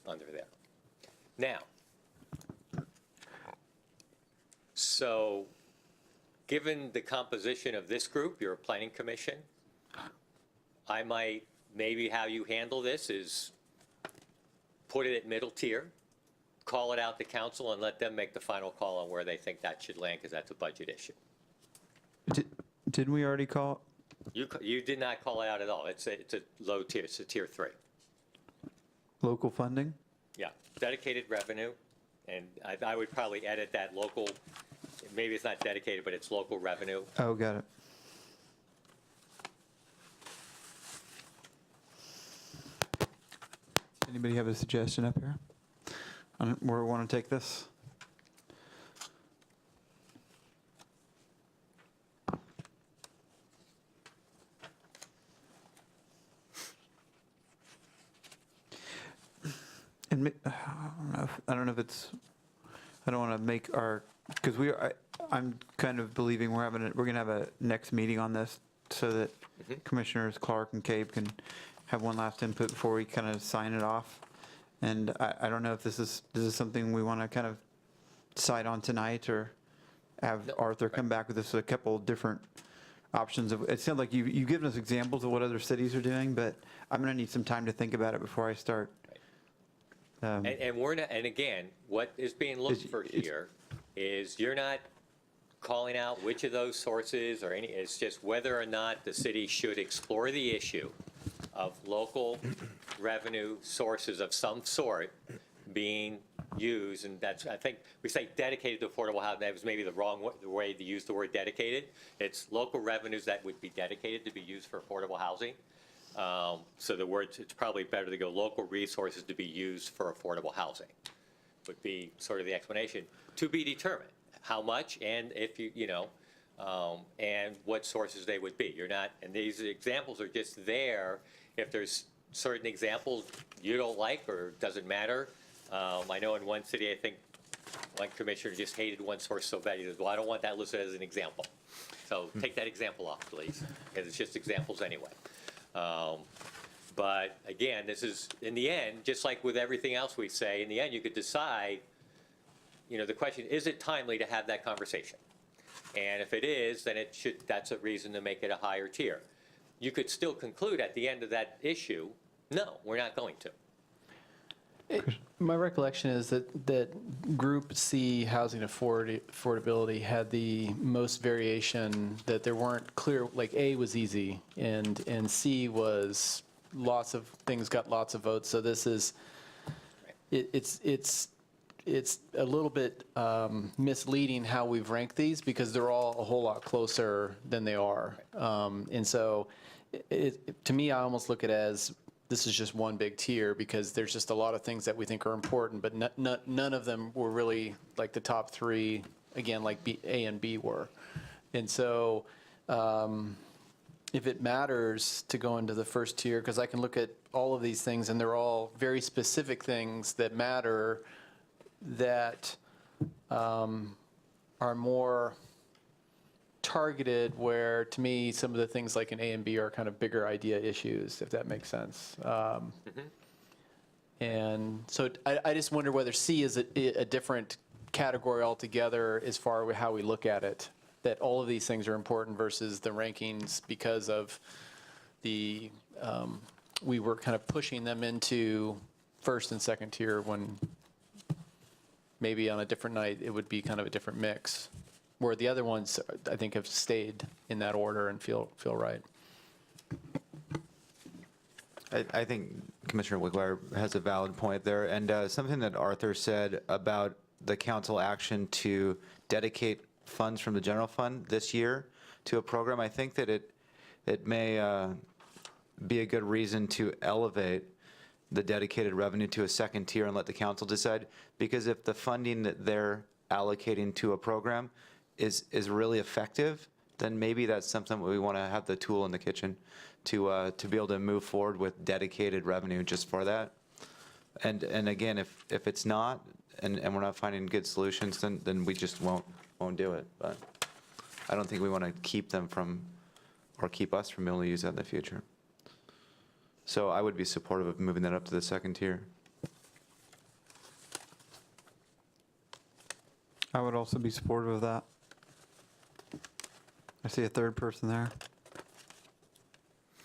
Under there. Now, so given the composition of this group, your planning commission, I might, maybe how you handle this is put it at middle tier, call it out to council, and let them make the final call on where they think that should land, because that's a budget issue. Didn't we already call? You did not call it out at all. It's a low tier, it's a tier 3. Local funding? Yeah, dedicated revenue, and I would probably edit that local, maybe it's not dedicated, but it's local revenue. Oh, got it. Anybody have a suggestion up here on where we want to take this? And I don't know if it's, I don't want to make our, because I'm kind of believing we're going to have a next meeting on this so that Commissioners Clark and Cabe can have one last input before we kind of sign it off. And I don't know if this is something we want to kind of decide on tonight, or have Arthur come back with us a couple different options of, it sounds like you've given us examples of what other cities are doing, but I'm going to need some time to think about it before I start. And we're not, and again, what is being looked for here is you're not calling out which of those sources or any, it's just whether or not the city should explore the issue of local revenue sources of some sort being used, and that's, I think, we say dedicated to affordable housing, that was maybe the wrong way to use the word dedicated. It's local revenues that would be dedicated to be used for affordable housing. So the words, it's probably better to go local resources to be used for affordable housing, would be sort of the explanation. To be determined, how much, and if and what sources they would be. You're not, and these examples are just there if there's certain examples you don't like or doesn't matter. I know in one city, I think one commissioner just hated one source so bad, he says, well, I don't want that listed as an example. So take that example off, please, because it's just examples anyway. But again, this is, in the end, just like with everything else we say, in the end, you could decide, the question, is it timely to have that conversation? And if it is, then that's a reason to make it a higher tier. You could still conclude at the end of that issue, no, we're not going to. My recollection is that Group C housing affordability had the most variation, that there weren't clear, like A was easy and C was lots of things got lots of votes. So this is, it's a little bit misleading how we've ranked these because they're all a whole lot closer than they are. And so to me, I almost look at it as this is just one big tier because there's just a lot of things that we think are important, but none of them were really like the top three, again, like A and B were. And so if it matters to go into the first tier, because I can look at all of these things and they're all very specific things that matter that are more targeted, where to me some of the things like an A and B are kind of bigger idea issues, if that makes sense. And so I just wonder whether C is a different category altogether as far as how we look at it, that all of these things are important versus the rankings because of the, we were kind of pushing them into first and second tier when maybe on a different night it would be kind of a different mix. Where the other ones, I think, have stayed in that order and feel right. I think Commissioner Wigwire has a valid point there, and something that Arthur said about the council action to dedicate funds from the general fund this year to a program, I think that it may be a good reason to elevate the dedicated revenue to a second tier and let the council decide, because if the funding that they're allocating to a program is really effective, then maybe that's something we want to have the tool in the kitchen to be able to move forward with dedicated revenue just for that. And again, if it's not, and we're not finding good solutions, then we just won't do it. But I don't think we want to keep them from, or keep us from being able to use that in the future. So I would be supportive of moving that up to the second tier. I would also be supportive of that. I see a third person there.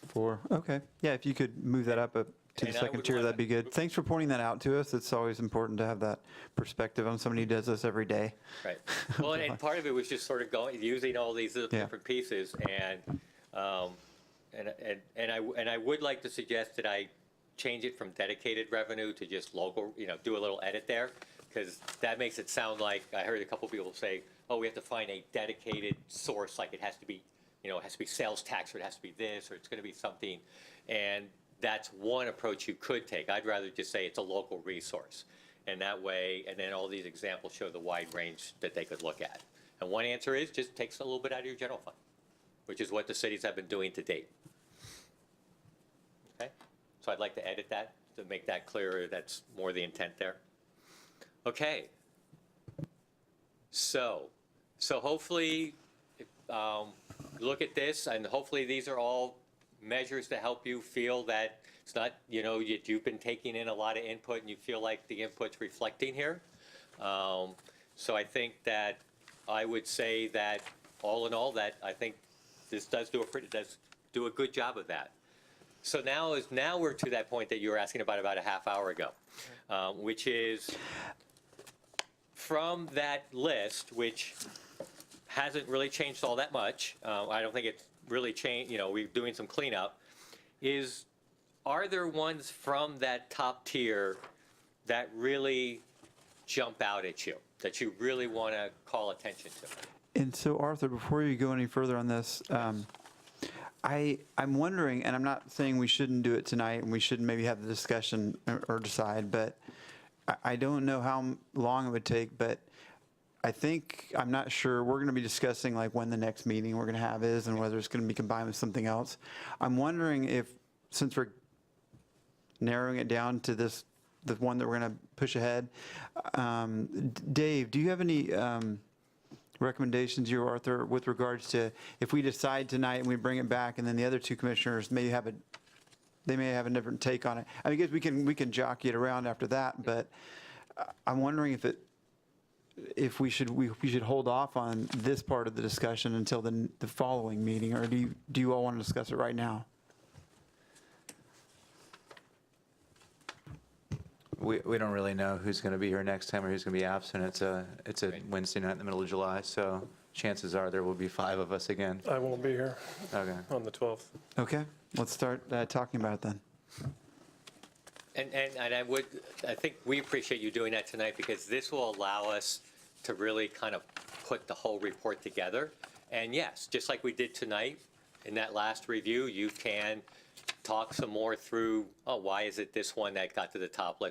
4, okay. Yeah, if you could move that up to the And I second would tier, wanna- that'd be good. Thanks for pointing that out to us. It's always important to have that perspective on somebody who does this every day. Right. Well, and part of it was just sort of using all these little different pieces, and I would like to suggest that I change it from dedicated revenue to just local, do a little edit there, because that makes it sound like, I heard a couple people say, oh, we have to find a dedicated source, like it has to be, it has to be sales tax, or it has to be this, or it's going to be something. And that's one approach you could take. I'd rather just say it's a local resource. And that way, and then all these examples show the wide range that they could look at. And one answer is just takes a little bit out of your general fund, which is what the cities have been doing to date. Okay? So I'd like to edit that to make that clearer. That's more the intent there. Okay. So hopefully, look at this, and hopefully these are all measures to help you feel that it's not, you've been taking in a lot of input and you feel like the input's reflecting here. So I think that I would say that all in all, that I think this does do a good job of that. So now we're to that point that you were asking about a half hour ago, which is from that list, which hasn't really changed all that much. I don't think it's really changed. We're doing some cleanup. Are there ones from that top tier that really jump out at you, that you really want to call attention to? And so, Arthur, before you go any further on this, I'm wondering, and I'm not saying we shouldn't do it tonight and we shouldn't maybe have the discussion or decide, but I don't know how long it would take, but I'm not sure, we're going to be discussing like when the next meeting we're going to have is and whether it's going to be combined with something else. I'm wondering if, since we're narrowing it down to the one that we're going to push ahead, Dave, do you have any recommendations, you or Arthur, with regards to if we decide tonight and we bring it back and then the other two commissioners may have a different take on it? I guess we can jockey it around after that, but I'm wondering if we should hold off on this part of the discussion until the following meeting, or do you all want to discuss it right now? We don't really know who's going to be here next time or who's going to be absent. It's a Right. Wednesday night in the middle of July, so chances are there will be 5 of us again. I won't be here Okay. on the 12th. Okay, let's start talking about it then. And I think we appreciate you doing that tonight, because this will allow us to really kind of put the whole report together. And yes, just like we did tonight in that last review, you can talk some more through, why is it this one that got to the top,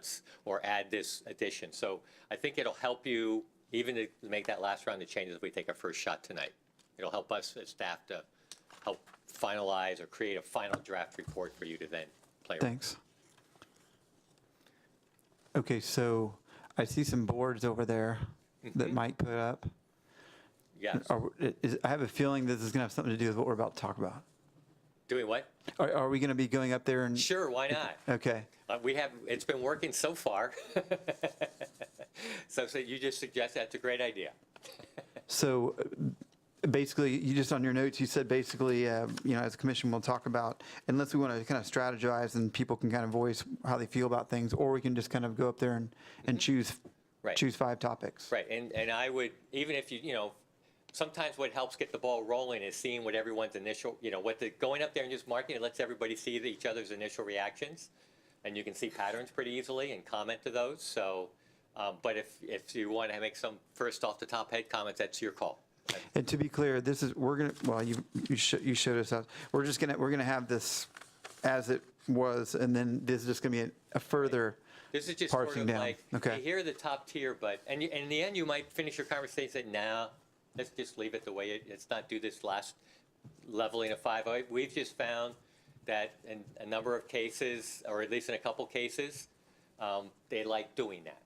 or add this addition. So I think it'll help you even to make that last round of changes if we take our first shot tonight. It'll help us as staff to help finalize or create a final draft report for you to then play around. Thanks. Okay, so I see some boards over there that Mike put up. Yes. I have a feeling this is going to have something to do with what we're about to talk about. Doing what? Are we going to be going up there and? Sure, why not? Okay. It's been working so far. So you just suggest that's a great idea. So basically, you just on your notes, you said basically, as a commission, we'll talk about, unless we want to kind of strategize and people can kind of voice how they feel about things, or we can just kind of go up there and choose Right. 5 topics. Right, and I would, even if sometimes what helps get the ball rolling is seeing what everyone's initial, going up there and just marking it lets everybody see each other's initial reactions. And you can see patterns pretty easily and comment to those. So, but if you want to make some first off the top head comments, that's your call. And to be clear, you showed us how, we're going to have this as it was, and then this is just going to be a further This is just sort parsing of down. like, Okay. hey, here are the top tier, and in the end, you might finish your conversation and say, nah, let's just leave it the way let's not do this last leveling of 5. We've just found that in a number of cases, or at least in a couple cases, they like doing that.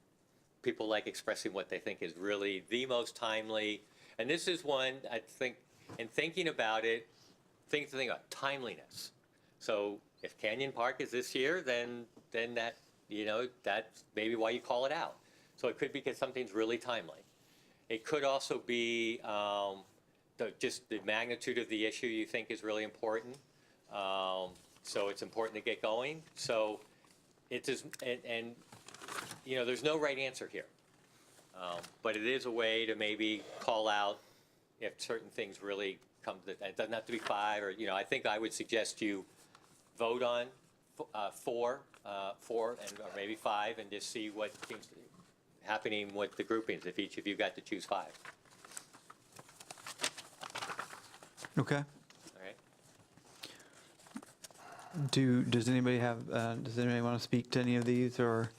People like expressing what they think is really the most timely. And this is one, I think, in thinking about it, think about timeliness. So if Canyon Park is this year, then that, that's maybe why you call it out. So it could be because something's really timely. It could also be just the magnitude of the issue you think is really important. So it's important to get going. So it is, and there's no right answer here. But it is a way to maybe call out if certain things really come to, it doesn't have to be 5 or, I think I would suggest you vote on 4 or maybe 5 and just see what seems to be happening with the groupings if each of you got to choose 5. Okay. All right. Does anybody want to speak to any of these, or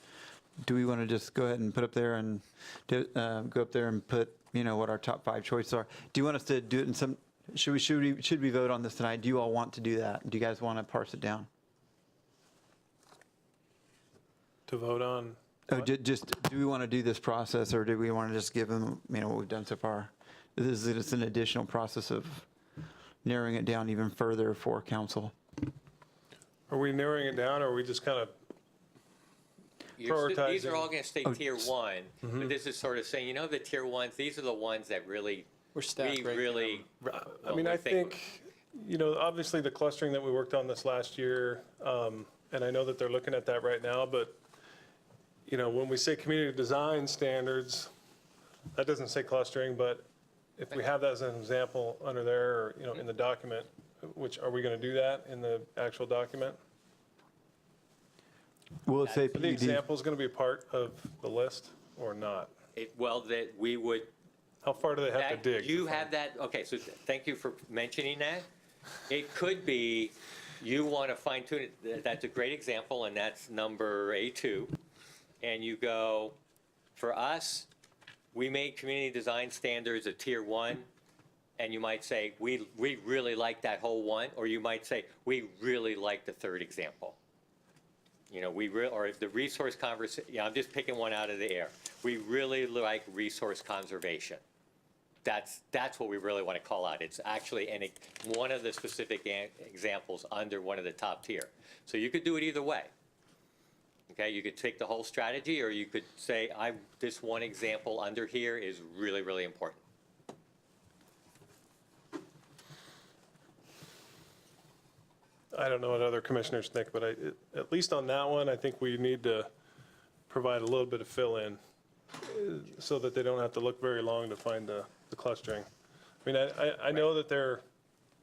do we want to just go ahead and put up there and go up there and put what our top 5 choices are? Do you want us to do it in some? Should we vote on this tonight? Do you all want to do that? Do you guys want to parse it down? To vote on? Oh, just do we want to do this process, or do we want to just give them what we've done so far? This is just an additional process of narrowing it down even further for council. Are we narrowing it down, or are we just kind of These prioritizing? are all going to stay tier 1, but this is sort of saying, the tier 1s, these are the ones that really, We're stacked right really. I mean, I think You know, obviously the clustering that we worked on this last year, and I know that they're looking at that right now, but, you know, when we say community design standards, that doesn't say clustering, but if we have that as an example under there, or, you know, in the document, which, are we going to do that in the actual document? Will it say Are the PUD? examples going to be a part of the list or not? Well, that we would. How far do they have to That- dig? You have that, okay, so thank you for mentioning that. It could be, you want to fine tune it, that's a great example, and that's number A2. And you go, for us, we made community design standards a tier 1, and you might say, we really like that whole one, or you might say, we really like the third example. You know, or if the resource conversation, I'm just picking one out of the air. We really like resource conservation. That's what we really want to call out. It's actually one of the specific examples under one of the top tier. So you could do it either way. Okay, you could take the whole strategy, or you could say, this one example under here is really, really important. I don't know what other commissioners think, but at least on that one, I think we need to provide a little bit of fill-in so that they don't have to look very long to find the clustering. I mean, I know that they're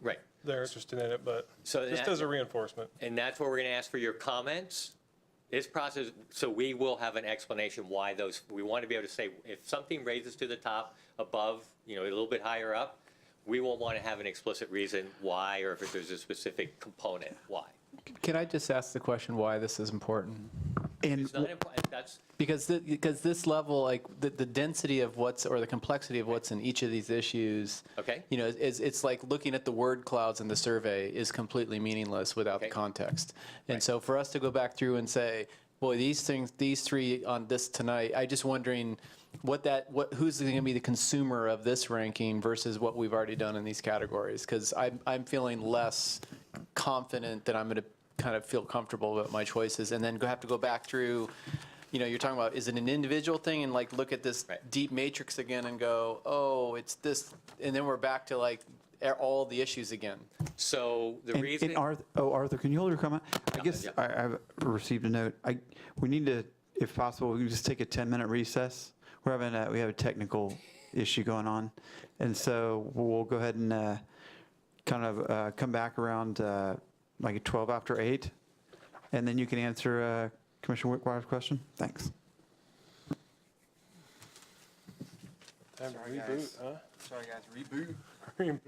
Right. interested in it, but So just as a reinforcement. And that's where we're going to ask for your comments. This process, so we will have an explanation why we want to be able to say, if something raises to the top above, you know, a little bit higher up, we will want to have an explicit reason why, or if there's a specific component, why. Can I just ask the question why this is important? And It's not important, that's, Because this level, like the density of or the complexity of what's in each of these issues, Okay. you know, it's like looking at the word clouds in the survey is completely meaningless without the Okay. context. And Right. so for us to go back through and say, boy, these three on this tonight, I just wondering who's going to be the consumer of this ranking versus what we've already done in these categories? Because I'm feeling less confident that I'm going to kind of feel comfortable about my choices, and then have to go back through. You know, you're talking about, is it an individual thing, and like look at this Right. deep matrix again and go, oh, it's this, and then we're back to like all the issues again. so the And reason. Arthur, can you hold your comment? I guess yeah. I've received a note. We need to, if possible, we can just take a 10-minute recess. We have a technical issue going on, and so we'll go ahead and kind of come back around like 12 after 8, and then you can answer Commissioner Wickwire's question. Thanks. Time to reboot, huh? Sorry, guys. Reboot. Reboot.